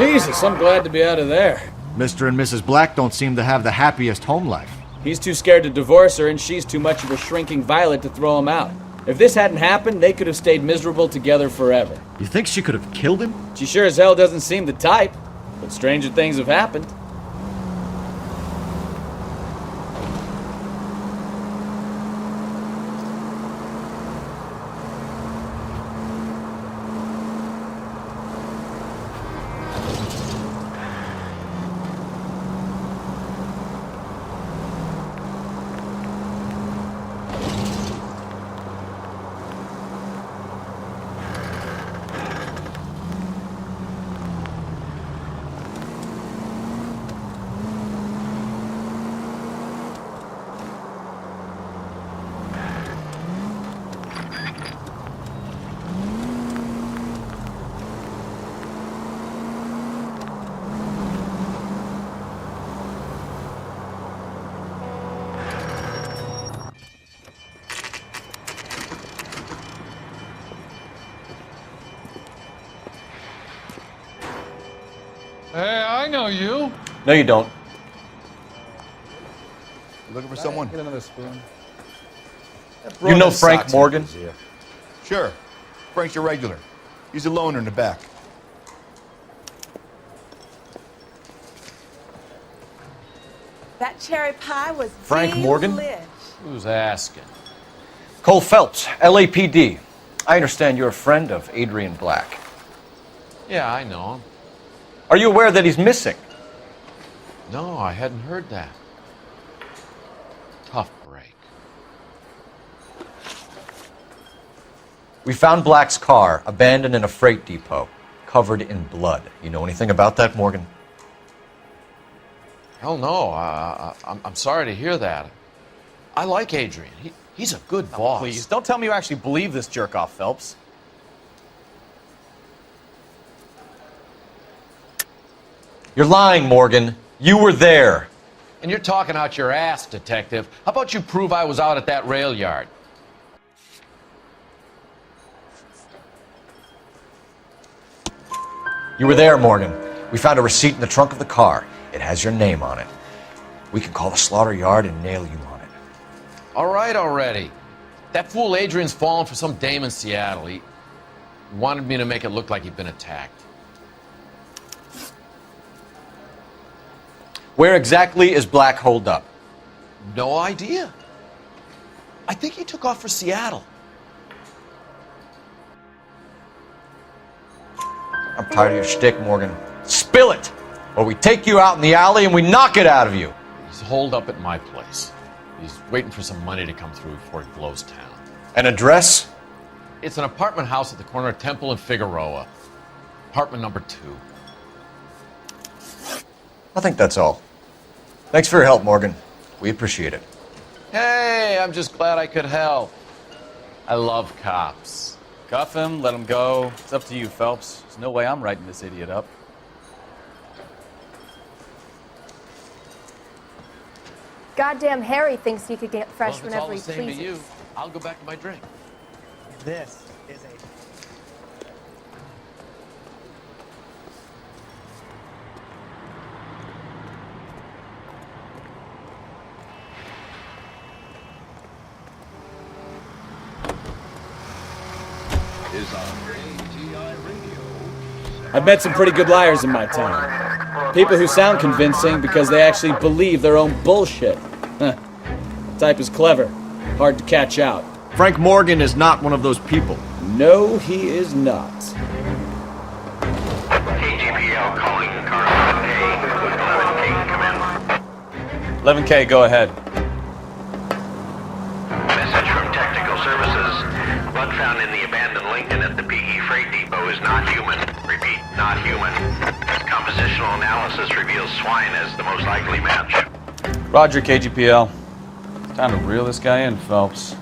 Jesus, I'm glad to be out of there.
Mr. and Mrs. Black don't seem to have the happiest home life.
He's too scared to divorce her, and she's too much of a shrinking violet to throw him out. If this hadn't happened, they could have stayed miserable together forever.
You think she could have killed him?
She sure as hell doesn't seem the type, but stranger things have happened.
Hey, I know you.
No, you don't.
Looking for someone?
Get another spoon.
You know Frank Morgan?
Sure. Frank's your regular. He's a loner in the back.
That cherry pie was
Frank Morgan?
delish.
Who's asking?
Cole Phelps, LAPD. I understand you're a friend of Adrian Black.
Yeah, I know him.
Are you aware that he's missing?
No, I hadn't heard that. Tough break.
We found Black's car abandoned in a freight depot, covered in blood. You know anything about that, Morgan?
Hell no. I'm sorry to hear that. I like Adrian. He's a good boss.
Please, don't tell me you actually believe this jerk-off, Phelps.
You're lying, Morgan. You were there.
And you're talking out your ass, detective. How about you prove I was out at that rail yard?
You were there, Morgan. We found a receipt in the trunk of the car. It has your name on it. We can call the slaughter yard and nail you on it.
All right already. That fool Adrian's fallen for some dame in Seattle. He wanted me to make it look like he'd been attacked.
Where exactly is Black holed up?
No idea. I think he took off for Seattle.
I'm tired of your shtick, Morgan. Spill it! Or we take you out in the alley and we knock it out of you.
He's holed up at my place. He's waiting for some money to come through before he blows town.
An address?
It's an apartment house at the corner of Temple and Figueroa. Apartment number 2.
I think that's all. Thanks for your help, Morgan. We appreciate it.
Hey, I'm just glad I could help. I love cops.
Cuff him, let him go. It's up to you, Phelps. There's no way I'm writing this idiot up.
Goddamn Harry thinks he could get fresh
Well, if it's all
whenever
the
he
same
pleases.
to you, I'll go back to my drink.
This is a
I've met some pretty good liars in my time. People who sound convincing because they actually believe their own bullshit. Huh. The type is clever, hard to catch out.
Frank Morgan is not one of those people.
No, he is not.
KGPL calling car 11K. 11K, come in.
11K, go ahead.
Message from Technical Services. Blood found in the abandoned Lincoln at the PE Freight Depot is not human. Repeat, not human. Compositional analysis reveals swine as the most likely match.
Roger, KGPL. Time to reel this guy in, Phelps.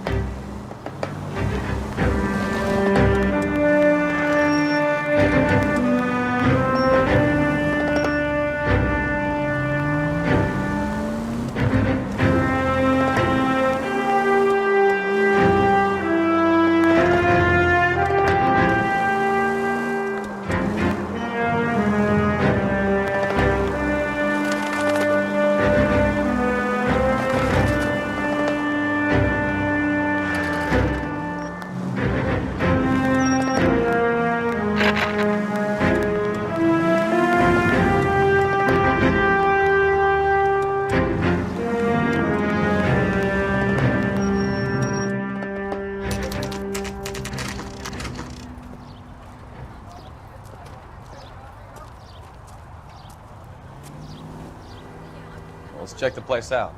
check the place out.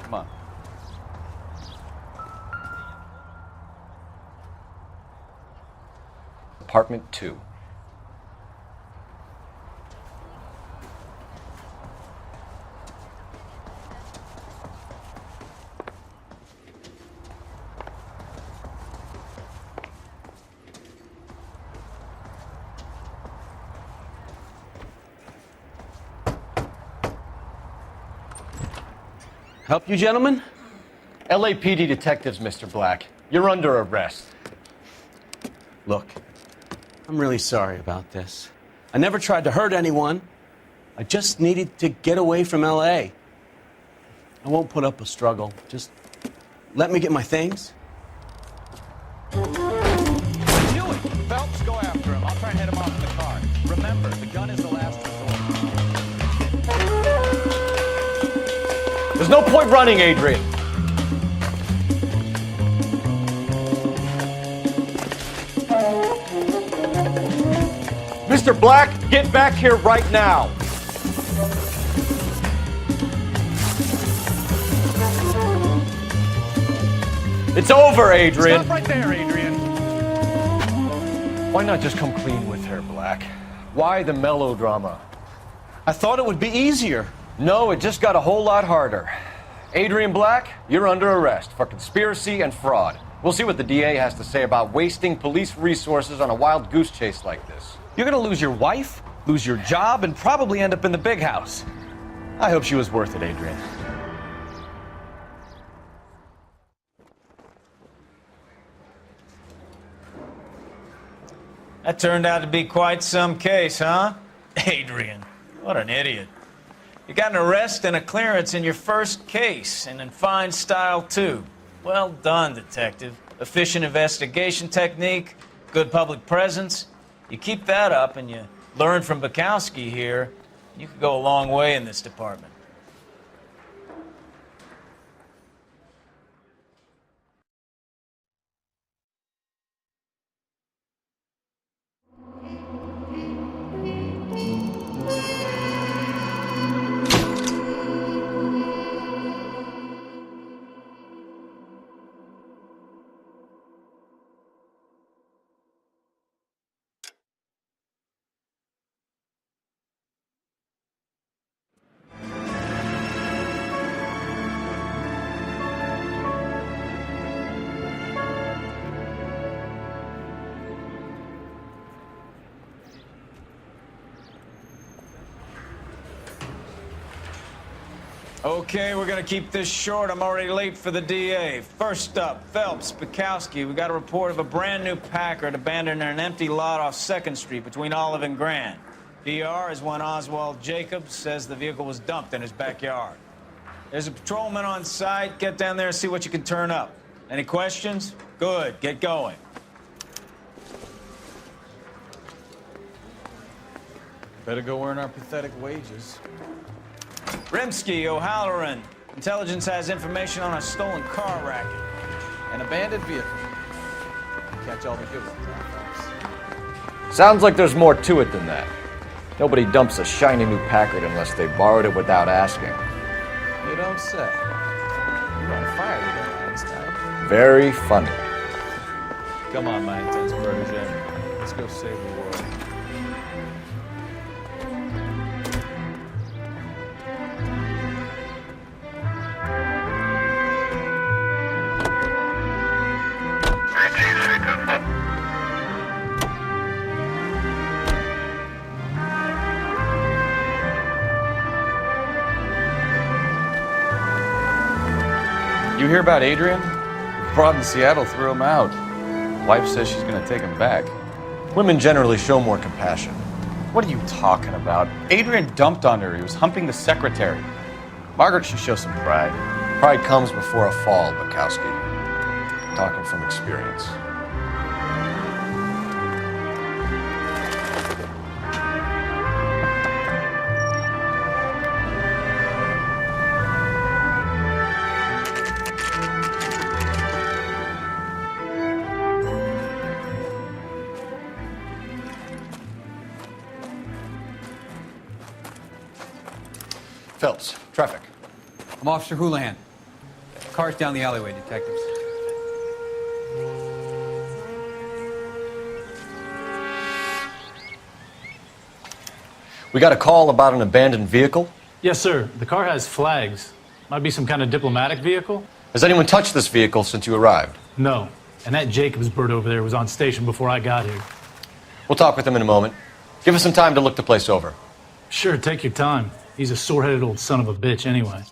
Come on.
Apartment 2.
Help you, gentlemen?
LAPD detectives, Mr. Black. You're under arrest.
Look, I'm really sorry about this. I never tried to hurt anyone. I just needed to get away from LA. I won't put up a struggle. Just let me get my things.
I knew it! Phelps, go after him. I'll try and head him off in the car. Remember, the gun is the last resort.
There's no point running, Adrian. Mr. Black, get back here right now. It's over, Adrian.
Stop right there, Adrian.
Why not just come clean with her, Black? Why the melodrama?
I thought it would be easier.
No, it just got a whole lot harder. Adrian Black, you're under arrest for conspiracy and fraud. We'll see what the DA has to say about wasting police resources on a wild goose chase like this.
You're gonna lose your wife, lose your job, and probably end up in the big house. I hope she was worth it, Adrian.
That turned out to be quite some case, huh? Adrian, what an idiot. You got an arrest and a clearance in your first case, and in fine style, too. Well done, detective. Efficient investigation technique, good public presence. You keep that up and you learn from Bukowski here, you could go a long way in this department. Okay, we're gonna keep this short. I'm already late for the DA. First up, Phelps, Bukowski. We got a report of a brand new Packard abandoned in an empty lot off 2nd Street between Olive and Grand. DR is one Oswald Jacobs says the vehicle was dumped in his backyard. There's a patrolman on site. Get down there and see what you can turn up. Any questions? Good, get going.
Better go earn our pathetic wages.
Rimsky, O'Halloran. Intelligence has information on a stolen car racket.
An abandoned vehicle. Catch all the good ones, huh,
Sounds like there's more to it than that. Nobody dumps a shiny new Packard unless they borrowed it without asking.
You don't say. You're on fire today, Einstein.
Very funny.
Come on, my intense protege. Let's go save the world.
You hear about Adrian? The broad in Seattle threw him out. Wife says she's gonna take him back.
Women generally show more compassion.
What are you talking about? Adrian dumped on her. He was humping the secretary. Margaret should show some pride.
Pride comes before a fall, Bukowski. Talking from experience. Phelps, traffic.
I'm Officer Houlihan. Car's down the alleyway, detectives.
We got a call about an abandoned vehicle.
Yes, sir. The car has flags. Might be some kind of diplomatic vehicle.
Has anyone touched this vehicle since you arrived?
No. And that Jacobs bird over there was on station before I got here.
We'll talk with him in a moment. Give us some time to look the place over.
Sure, take your time. He's a sore-headed old son of a bitch anyway.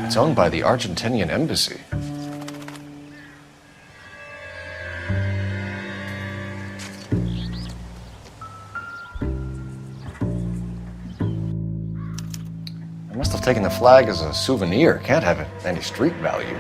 It's owned by the Argentinian embassy. I must have taken the flag as a souvenir. Can't have any street value.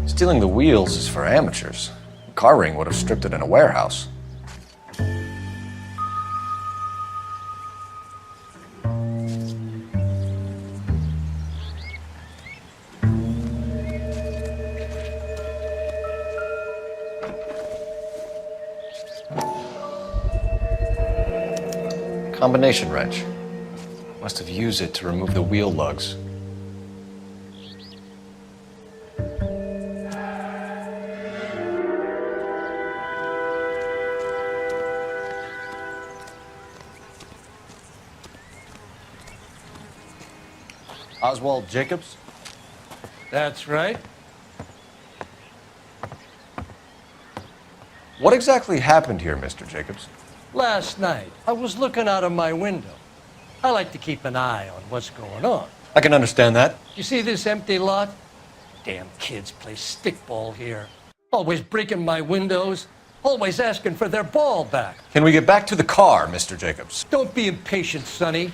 Stealing the wheels is for amateurs. A car ring would have stripped it in a warehouse. Combination wrench. Must have used it to remove the wheel lugs. Oswald Jacobs?
That's right.
What exactly happened here, Mr. Jacobs?
Last night, I was looking out of my window. I like to keep an eye on what's going on.
I can understand that.
You see this empty lot? Damn kids play stickball here. Always breaking my windows. Always asking for their ball back.
Can we get back to the car, Mr. Jacobs?
Don't be impatient, Sonny.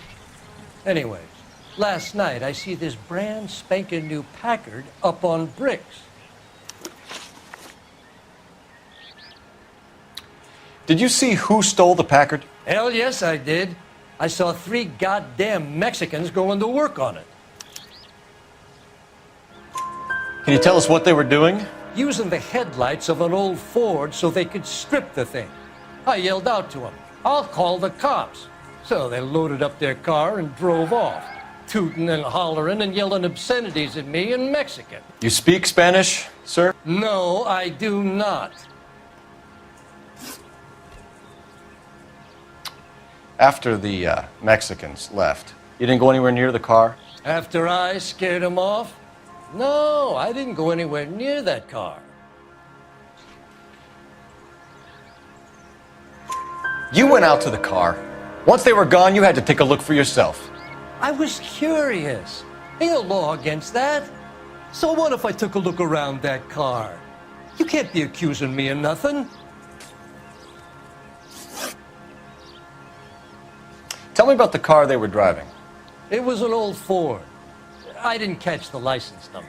Anyways, last night I see this brand spanking new Packard up on bricks.
Did you see who stole the Packard?
Hell yes, I did. I saw 3 goddamn Mexicans going to work on it.
Can you tell us what they were doing?
Using the headlights of an old Ford so they could strip the thing. I yelled out to them, "I'll call the cops." So they loaded up their car and drove off, tooting and hollering and yelling obscenities at me in Mexican.
You speak Spanish, sir?
No, I do not.
After the Mexicans left, you didn't go anywhere near the car?
After I scared them off? No, I didn't go anywhere near that car.
You went out to the car. Once they were gone, you had to take a look for yourself.
I was curious. Ain't no law against that. So what if I took a look around that car? You can't be accusing me of nothing.
Tell me about the car they were driving.
It was an old Ford. I didn't catch the license number.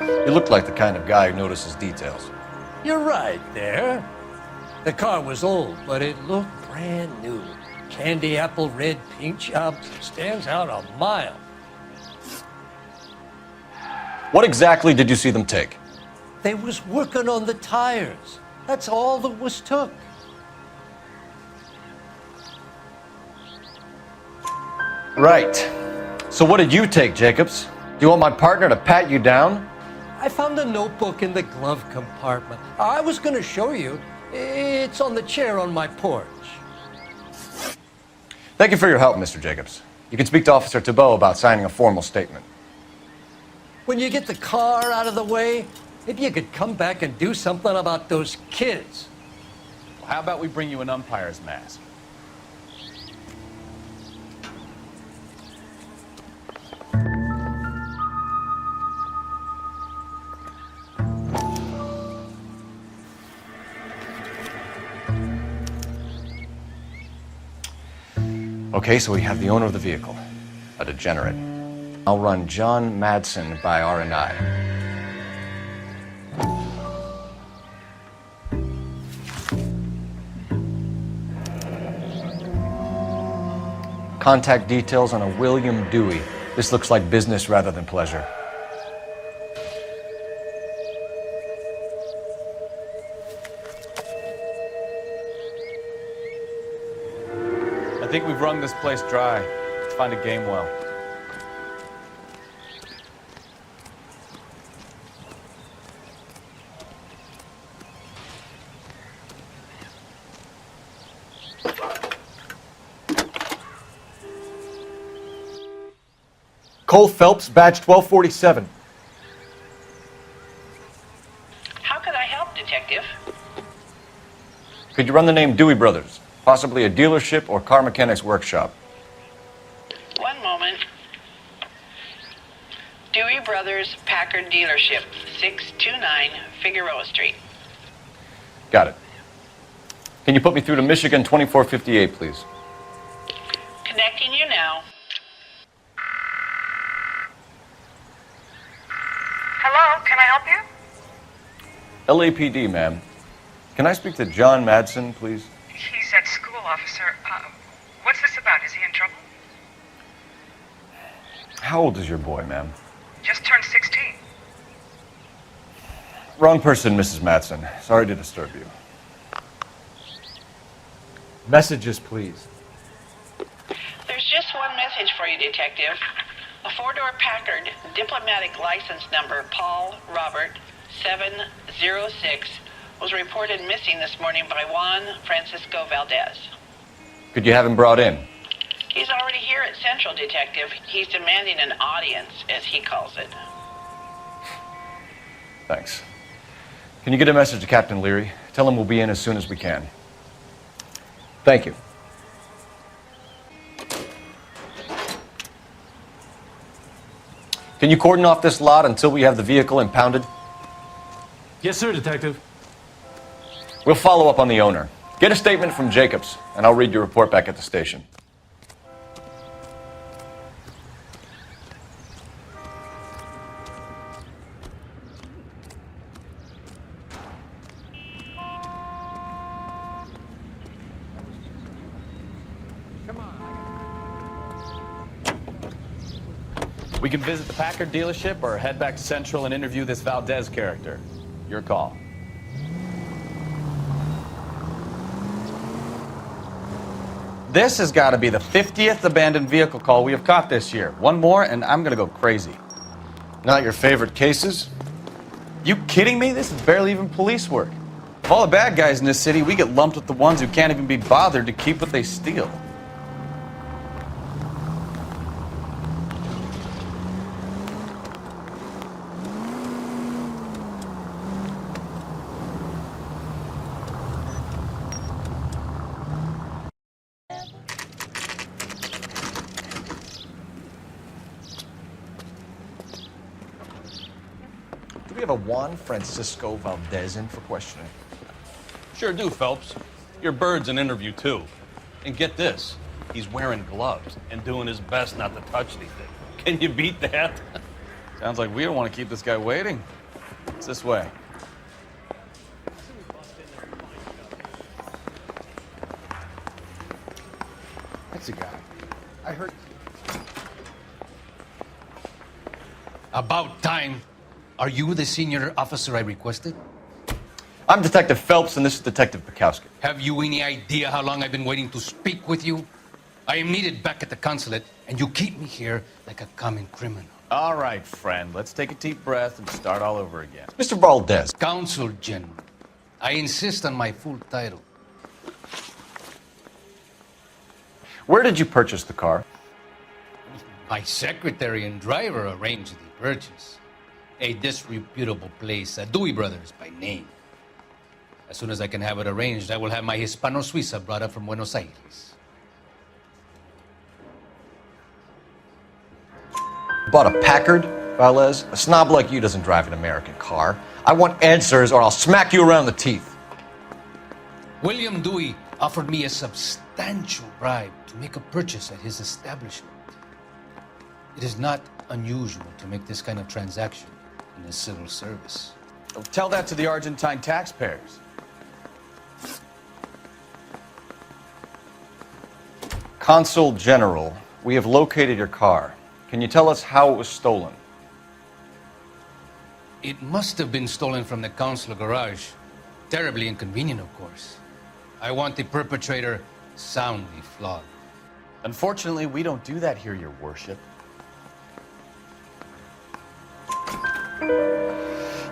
You look like the kind of guy who notices details.
You're right there. The car was old, but it looked brand new. Candy apple red paint job stands out a mile.
What exactly did you see them take?
They was working on the tires. That's all that was took.
Right. So what did you take, Jacobs? Do you want my partner to pat you down?
I found a notebook in the glove compartment. I was going to show you. It's on the chair on my porch.
Thank you for your help, Mr. Jacobs. You can speak to Officer Thibault about signing a formal statement.
When you get the car out of the way, maybe you could come back and do something about those kids.
Well, how about we bring you an umpire's mask?
Okay, so we have the owner of the vehicle, a degenerate. I'll run John Madsen by R&I. Contact details on a William Dewey. This looks like business rather than pleasure.
I think we've wrung this place dry. Let's find a game well.
Cole Phelps, badge 1247.
How can I help, Detective?
Could you run the name Dewey Brothers? Possibly a dealership or car mechanics workshop.
One moment. Dewey Brothers Packard Dealership, 629 Figueroa Street.
Got it. Can you put me through to Michigan 2458, please?
Connecting you now.
Hello, can I help you?
LAPD, ma'am. Can I speak to John Madsen, please?
He's at school, officer. What's this about? Is he in trouble?
How old is your boy, ma'am?
Just turned 16.
Wrong person, Mrs. Madsen. Sorry to disturb you. Messages, please.
There's just one message for you, Detective. A four-door Packard, diplomatic license number Paul Robert 706, was reported missing this morning by Juan Francisco Valdez.
Could you have him brought in?
He's already here at Central, Detective. He's demanding an audience, as he calls it.
Thanks. Can you get a message to Captain Leary? Tell him we'll be in as soon as we can. Thank you. Can you cordon off this lot until we have the vehicle impounded?
Yes, sir, Detective.
We'll follow up on the owner. Get a statement from Jacobs, and I'll read your report back at the station.
We can visit the Packard dealership or head back to Central and interview this Valdez character. Your call. This has got to be the 50th abandoned vehicle call we have caught this year. One more and I'm going to go crazy.
Not your favorite cases?
You kidding me? This is barely even police work. Of all the bad guys in this city, we get lumped with the ones who can't even be bothered to keep what they steal.
Do we have a Juan Francisco Valdez in for questioning?
Sure do, Phelps. Your bird's an interview, too. And get this, he's wearing gloves and doing his best not to touch anything. Can you beat that?
Sounds like we don't want to keep this guy waiting. It's this way.
That's a guy. I heard. About time. Are you the senior officer I requested?
I'm Detective Phelps, and this is Detective Bukowski.
Have you any idea how long I've been waiting to speak with you? I am needed back at the consulate, and you keep me here like a common criminal.
All right, friend. Let's take a deep breath and start all over again.
Mr. Valdez.
Consul General. I insist on my full title.
Where did you purchase the car?
My secretary and driver arranged the purchase. A disreputable place, Dewey Brothers by name. As soon as I can have it arranged, I will have my Hispano Suiza brought up from Buenos Aires.
Bought a Packard, Valdez? A snob like you doesn't drive an American car. I want answers or I'll smack you around the teeth.
William Dewey offered me a substantial bribe to make a purchase at his establishment. It is not unusual to make this kind of transaction in the civil service.
Tell that to the Argentine taxpayers.
Consul General, we have located your car. Can you tell us how it was stolen?
It must have been stolen from the consular garage. Terribly inconvenient, of course. I want the perpetrator soundly flogged.
Unfortunately, we don't do that here, Your Worship.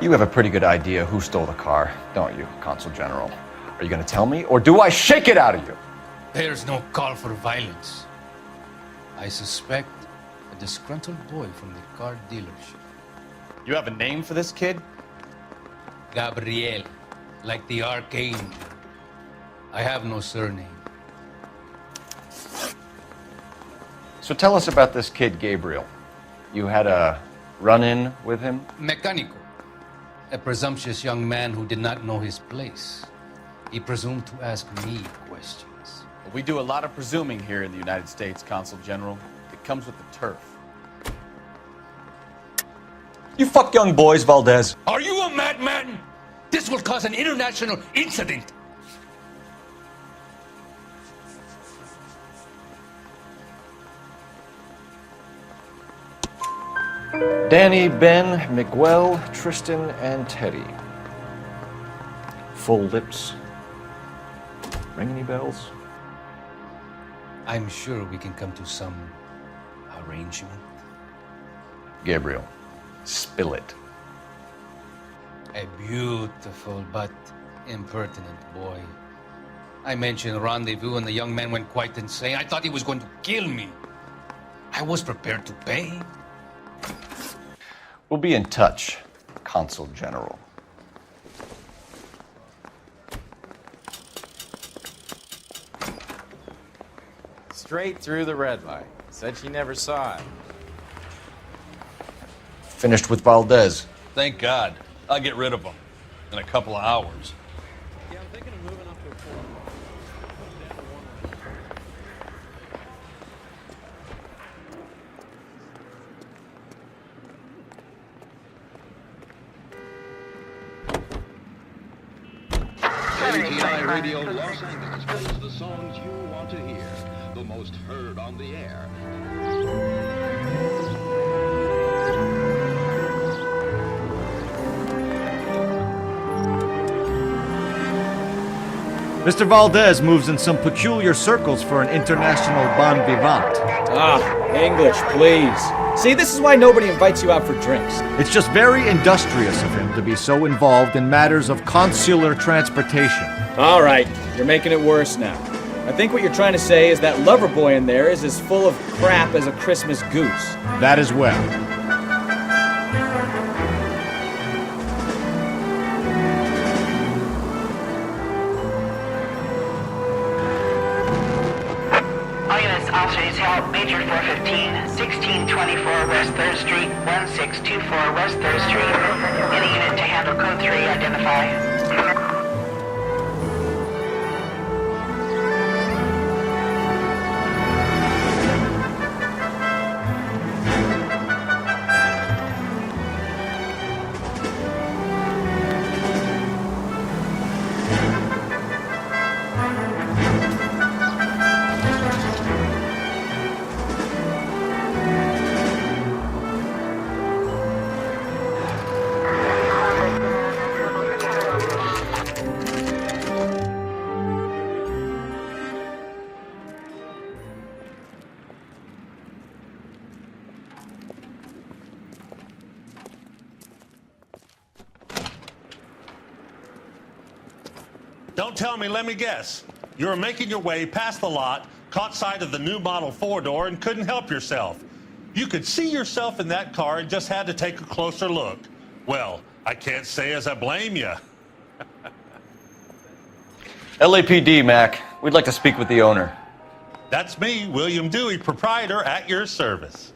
You have a pretty good idea who stole the car, don't you, Consul General? Are you going to tell me, or do I shake it out of you?
There's no call for violence. I suspect a disgruntled boy from the car dealership.
You have a name for this kid?
Gabriel, like the archangel. I have no surname.
So tell us about this kid, Gabriel. You had a run-in with him?
Mecánico. A presumptuous young man who did not know his place. He presumed to ask me questions.
We do a lot of presuming here in the United States, Consul General. It comes with the turf.
You fuck young boys, Valdez.
Are you a madman? This will cause an international incident.
Danny, Ben, Miguel, Tristan, and Teddy. Full lips. Ring any bells?
I'm sure we can come to some arrangement.
Gabriel, spill it.
A beautiful but impertinent boy. I mentioned rendezvous and the young man went quite insane. I thought he was going to kill me. I was prepared to pay.
We'll be in touch, Consul General.
Straight through the red light. Said she never saw it.
Finished with Valdez.
Thank God. I'll get rid of him in a couple of hours.
Yeah, I'm thinking of moving up to a floor.
KTI Radio Los Angeles plays the songs you want to hear, the most heard on the air.
Mr. Valdez moves in some peculiar circles for an international bon vivant.
Ah, English, please. See, this is why nobody invites you out for drinks.
It's just very industrious of him to be so involved in matters of consular transportation.
All right, you're making it worse now. I think what you're trying to say is that lover boy in there is as full of crap as a Christmas goose.
That as well.
Officers help Major 415, 1624 West 3rd Street, 1624 West 3rd Street. Any unit to handle code 3, identify.
Don't tell me, let me guess. You were making your way past the lot, caught sight of the new model 4-door, and couldn't help yourself. You could see yourself in that car and just had to take a closer look. Well, I can't say as I blame you.
LAPD, Mac. We'd like to speak with the owner.
That's me, William Dewey, proprietor, at your service.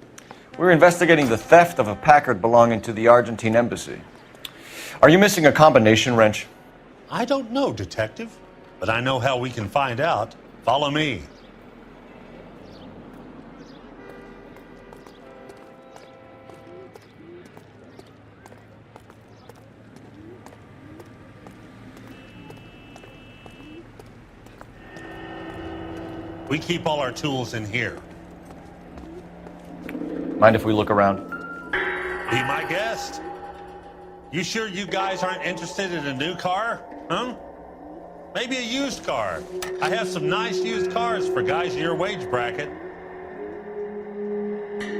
We're investigating the theft of a Packard belonging to the Argentine embassy. Are you missing a combination wrench?
I don't know, Detective. but I know how we can find out. Follow me. We keep all our tools in here.
Mind if we look around?
Be my guest. You sure you guys aren't interested in a new car? Huh? Maybe a used car. I have some nice used cars for guys in your wage bracket.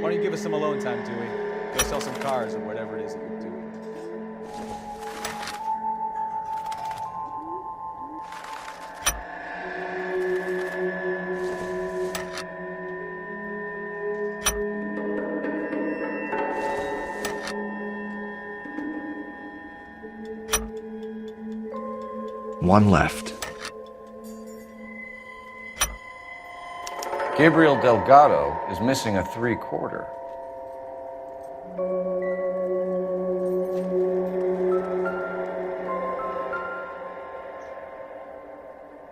Why don't you give us some alone time, Dewey? Go sell some cars or whatever it is that you're doing.
One left.
Gabriel Delgado is missing a 3/4.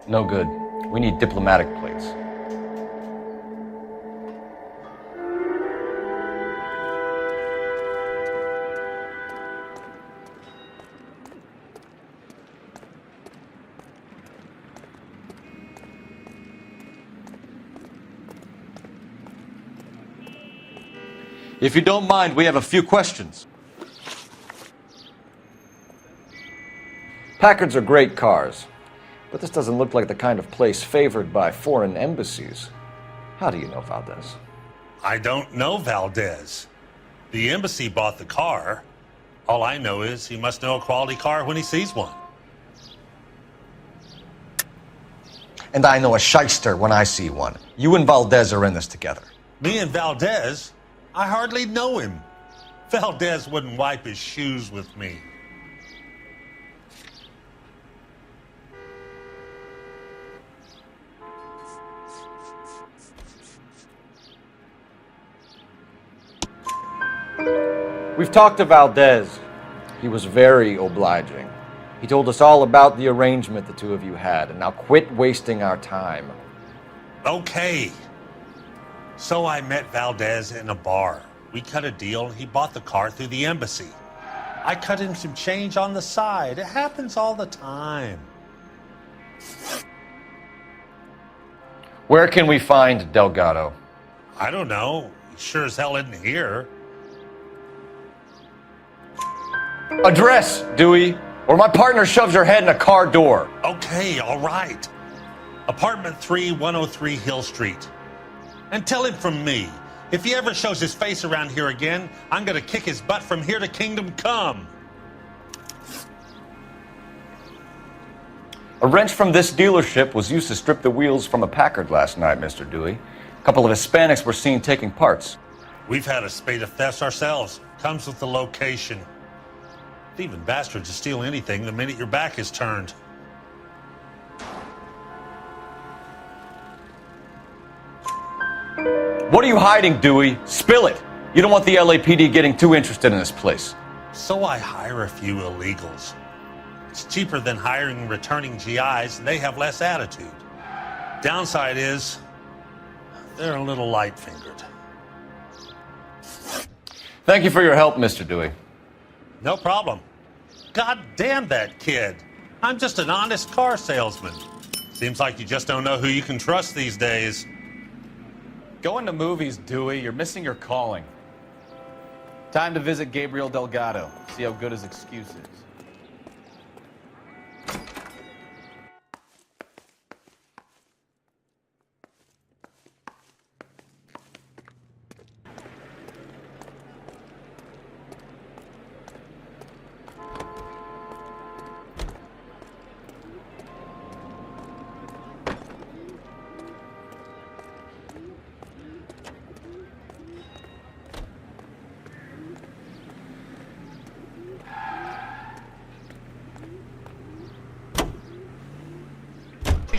No good. We need diplomatic plates.
If you don't mind, we have a few questions.
Packards are great cars, but this doesn't look like the kind of place favored by foreign embassies. How do you know Valdez?
I don't know Valdez. The embassy bought the car. All I know is he must know a quality car when he sees one.
And I know a shyster when I see one. You and Valdez are in this together.
Me and Valdez? I hardly know him. Valdez wouldn't wipe his shoes with me.
We've talked to Valdez. He was very obliging. He told us all about the arrangement the two of you had, and now quit wasting our time.
Okay. So I met Valdez in a bar. We cut a deal and he bought the car through the embassy. I cut him some change on the side. It happens all the time.
Where can we find Delgado?
I don't know. He sure as hell isn't here.
Address, Dewey, or my partner shoves your head in a car door.
Okay, all right. Apartment 3, 103 Hill Street. And tell him from me, if he ever shows his face around here again, I'm gonna kick his butt from here to Kingdom Come.
A wrench from this dealership was used to strip the wheels from a Packard last night, Mr. Dewey. A couple of Hispanics were seen taking parts.
We've had a spate of thefts ourselves. Comes with the location. Thieving bastards to steal anything the minute your back is turned.
What are you hiding, Dewey? Spill it. You don't want the LAPD getting too interested in this place.
So I hire a few illegals. It's cheaper than hiring returning GIs, and they have less attitude. Downside is, they're a little light-fingered.
Thank you for your help, Mr. Dewey.
No problem. God damn that kid. I'm just an honest car salesman. Seems like you just don't know who you can trust these days.
Going to movies, Dewey. You're missing your calling. Time to visit Gabriel Delgado. See how good his excuse is.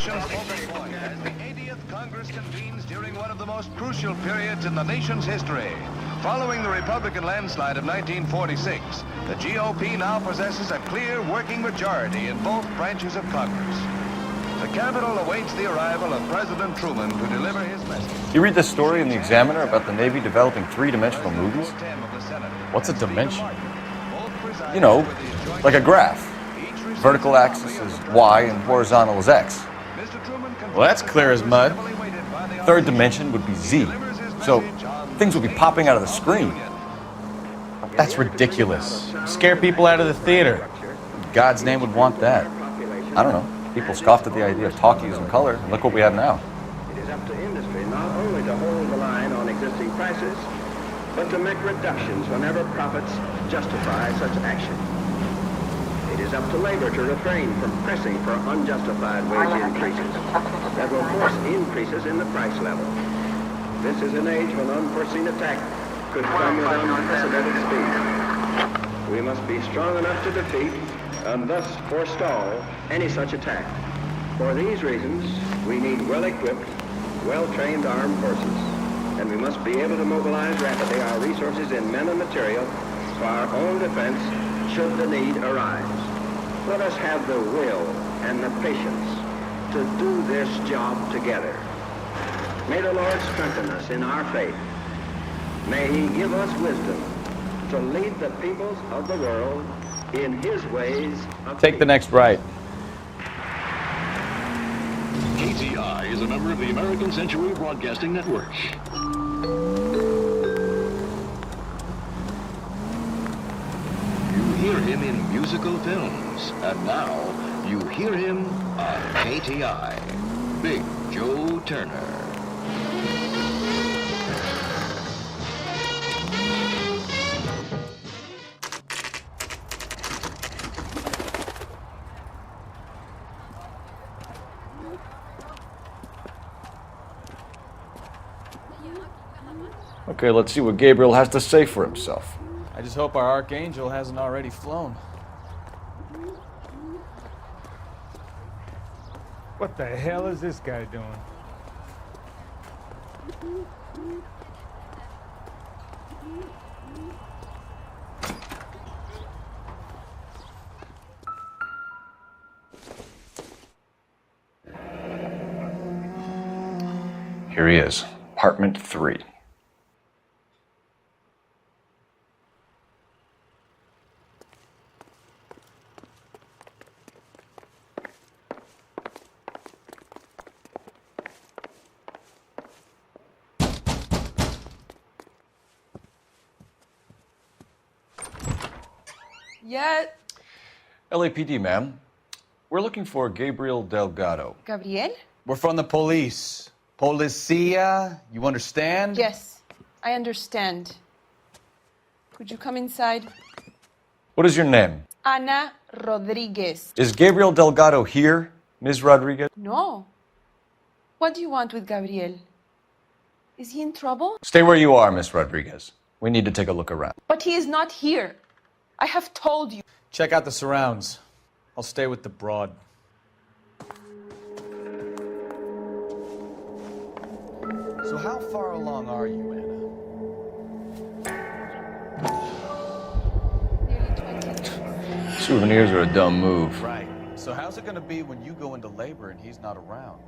As the 80th Congress convenes during one of the most crucial periods in the nation's history. Following the Republican landslide of 1946, the GOP now possesses a clear working majority in both branches of Congress. The the Capitol awaits the arrival of President Truman to deliver his message.
You read this story in the Examiner about the Navy developing three-dimensional movies?
What's a dimension?
You know, like a graph. Vertical axis is Y and horizontal is X.
Well, that's clear as mud.
Third dimension would be Z. So things would be popping out of the screen.
That's ridiculous. Scare people out of the theater. God's name would want that.
I don't know. People scoffed at the idea of talkies in color, and look what we have now.
It is up to industry not only to hold the line on existing prices, but to make reductions whenever profits justify such action. It is up to labor to refrain from pressing for unjustified wage increases that will force increases in the price level. This is an age when unforeseen attack could come with unprecedented speed. We must be strong enough to defeat and thus forestall any such attack. For these reasons, we need well-equipped, well-trained armed forces, and we must be able to mobilize rapidly our resources in men and material for our own defense should the need arise. Let us have the will and the patience to do this job together. May the Lord strengthen us in our faith. May He give us wisdom to lead the peoples of the world in His ways of
Take the next right.
KTI is a member of the American Century Broadcasting Network. You hear him in musical films, and now you hear him on KTI. Big Joe Turner.
Okay, let's see what Gabriel has to say for himself.
I just hope our archangel hasn't already flown.
What the hell is this guy doing?
Here he is, apartment 3.
Yeah.
LAPD, ma'am. We're looking for Gabriel Delgado.
Gabriel?
We're from the police. Policia, you understand?
Yes, I understand. Could you come inside?
What is your name?
Ana Rodriguez.
Is Gabriel Delgado here, Ms. Rodriguez?
No. What do you want with Gabriel? Is he in trouble?
Stay where you are, Ms. Rodriguez. We need to take a look around.
But he is not here. I have told you.
Check out the surrounds. I'll stay with the broad. So how far along are you, Anna?
Souvenirs are a dumb move.
Right. So how's it gonna be when you go into labor and he's not around?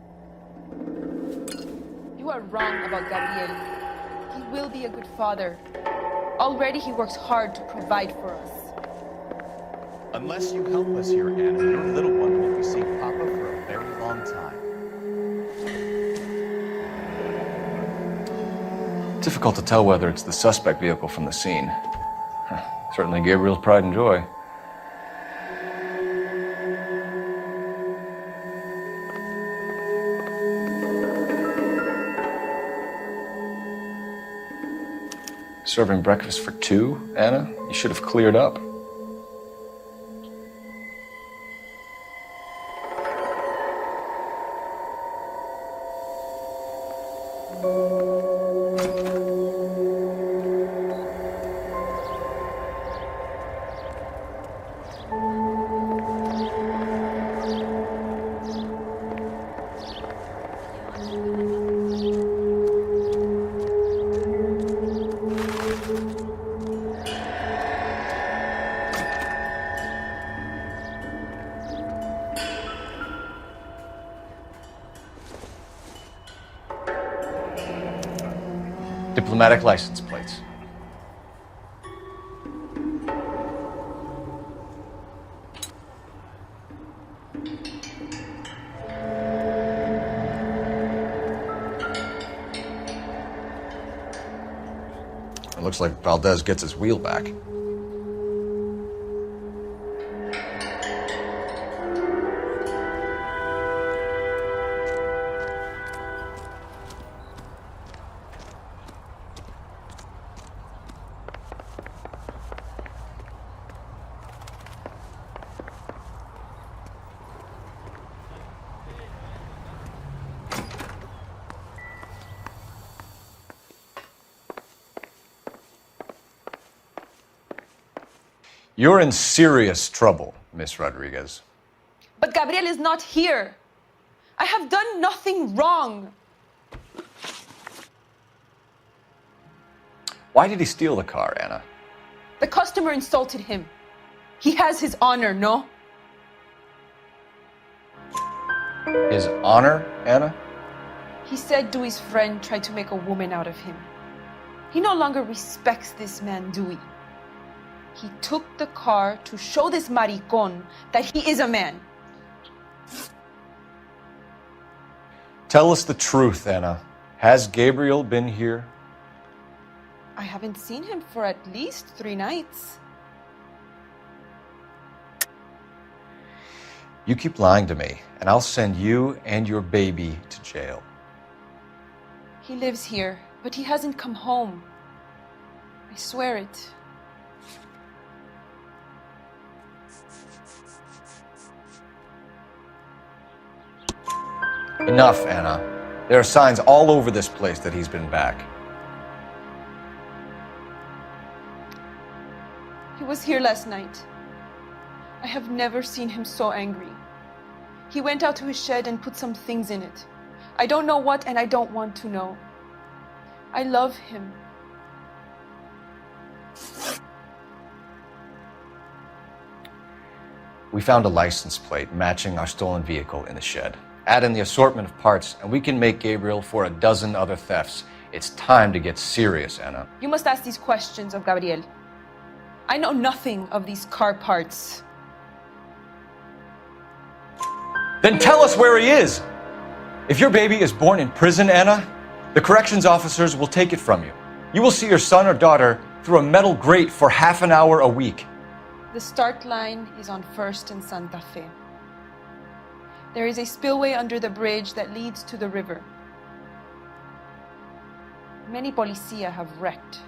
You are wrong about Gabriel. He will be a good father. Already he works hard to provide for us.
Unless you help us here, Anna, your little one will be seeing Papa for a very long time.
Difficult to tell whether it's the suspect vehicle from the scene. Certainly Gabriel's pride and joy. Serving breakfast for 2, Anna? You should have cleared up. Diplomatic license plates. It looks like Valdez gets his wheel back. You're in serious trouble, Miss Rodriguez.
But Gabriel is not here. I have done nothing wrong.
Why did he steal the car, Anna?
The customer insulted him. He has his honor, no?
His honor, Anna?
He said Dewey's friend tried to make a woman out of him. He no longer respects this man, Dewey. He took the car to show this maricón that he is a man.
Tell us the truth, Anna. Has Gabriel been here?
I haven't seen him for at least 3 nights.
You keep lying to me, and I'll send you and your baby to jail.
He lives here, but he hasn't come home. I swear it.
Enough, Anna. There are signs all over this place that he's been back.
He was here last night. I have never seen him so angry. He went out to his shed and put some things in it. I don't know what, and I don't want to know. I love him.
We found a license plate matching our stolen vehicle in the shed. Add in the assortment of parts, and we can make Gabriel for a dozen other thefts. It's time to get serious, Anna.
You must ask these questions of Gabriel. I know nothing of these car parts.
Then tell us where he is! If your baby is born in prison, Anna, the corrections officers will take it from you. You will see your son or daughter through a metal grate for half an hour a week.
The start line is on 1st and Santa Fe. There is a spillway under the bridge that leads to the river. Many policia have wrecked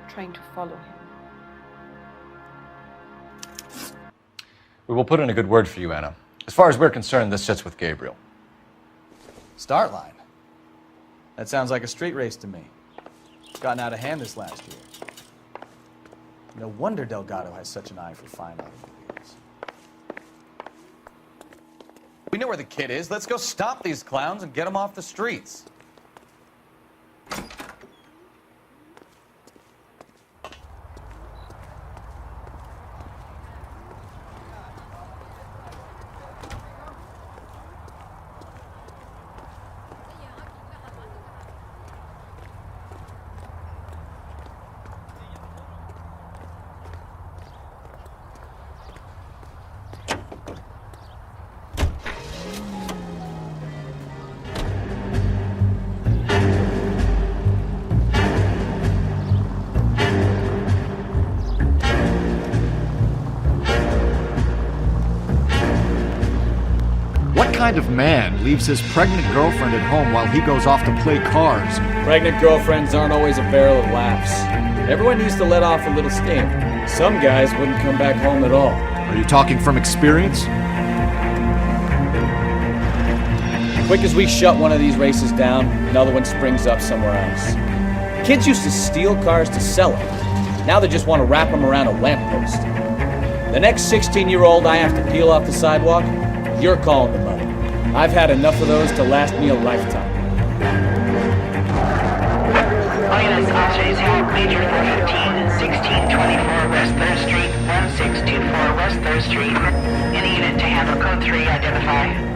trying to follow him.
We will put in a good word for you, Anna. As far as we're concerned, this sits with Gabriel.
Start line. That sounds like a street race to me. It's gotten out of hand this last year. No wonder Delgado has such an eye for fine automobiles.
We know where the kid is. Let's go stop these clowns and get him off the streets.
What kind of man leaves his pregnant girlfriend at home while he goes off to play cards?
Pregnant girlfriends aren't always a barrel of laughs. Everyone needs to let off a little steam. Some guys wouldn't come back home at all.
Are you talking from experience?
Quick as we shut one of these races down, another one springs up somewhere else. Kids used to steal cars to sell them. Now they just want to wrap them around a lamppost. The next 16-year-old I have to peel off the sidewalk, you're calling the money. I've had enough of those to last me a lifetime.
Minus officers help Major 415 and 1624 West 3rd Street, 1624 West 3rd Street. Any unit to handle code 3, identify.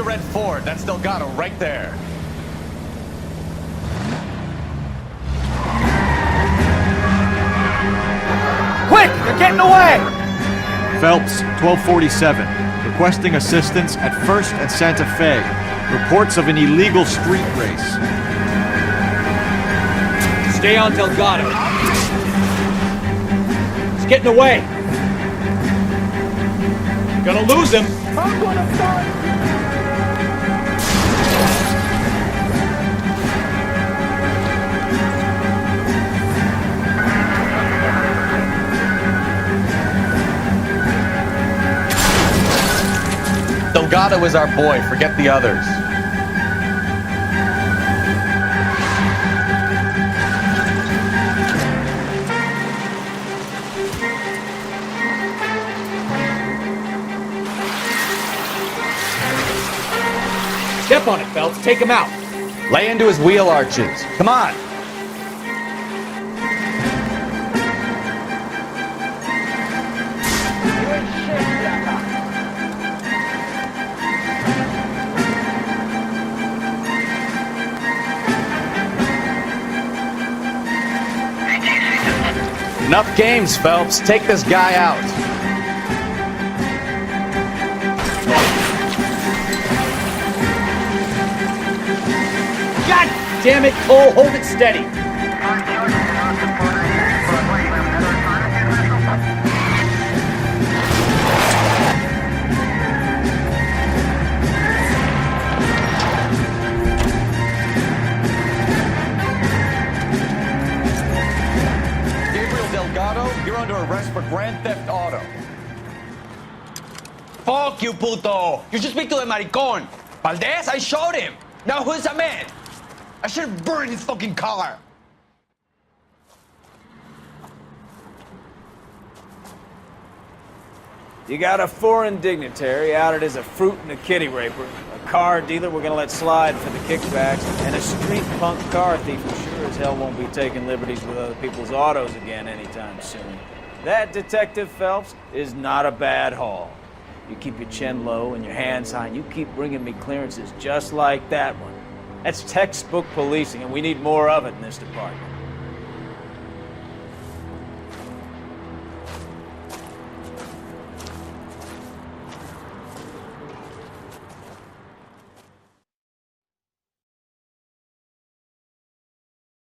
a red Ford. That's Delgado right there.
Quick! They're getting away!
Phelps, 1247. Requesting assistance at 1st and Santa Fe. Reports of an illegal street race.
Stay on Delgado. He's getting away. Gonna lose him.
I'm gonna die.
Delgado is our boy. Forget the others.
Step on it, Phelps. Take him out.
Lay into his wheel arches. Come on. Enough games, Phelps. Take this guy out.
God damn it, Cole. Hold it steady.
You're under arrest for grand theft auto.
Fuck you, puto! You should speak to the maricon. Valdez, I shot him. Now who's the man? I should have burned his fucking car.
You got a foreign dignitary outed as a fruit and a kitty raper, a car dealer we're gonna let slide for the kickbacks, and a street punk car thief who sure as hell won't be taking liberties with other people's autos again anytime soon. That, Detective Phelps, is not a bad haul. You keep your chin low and your hands high, and you keep bringing me clearances just like that one. That's textbook policing, and we need more of it in this department.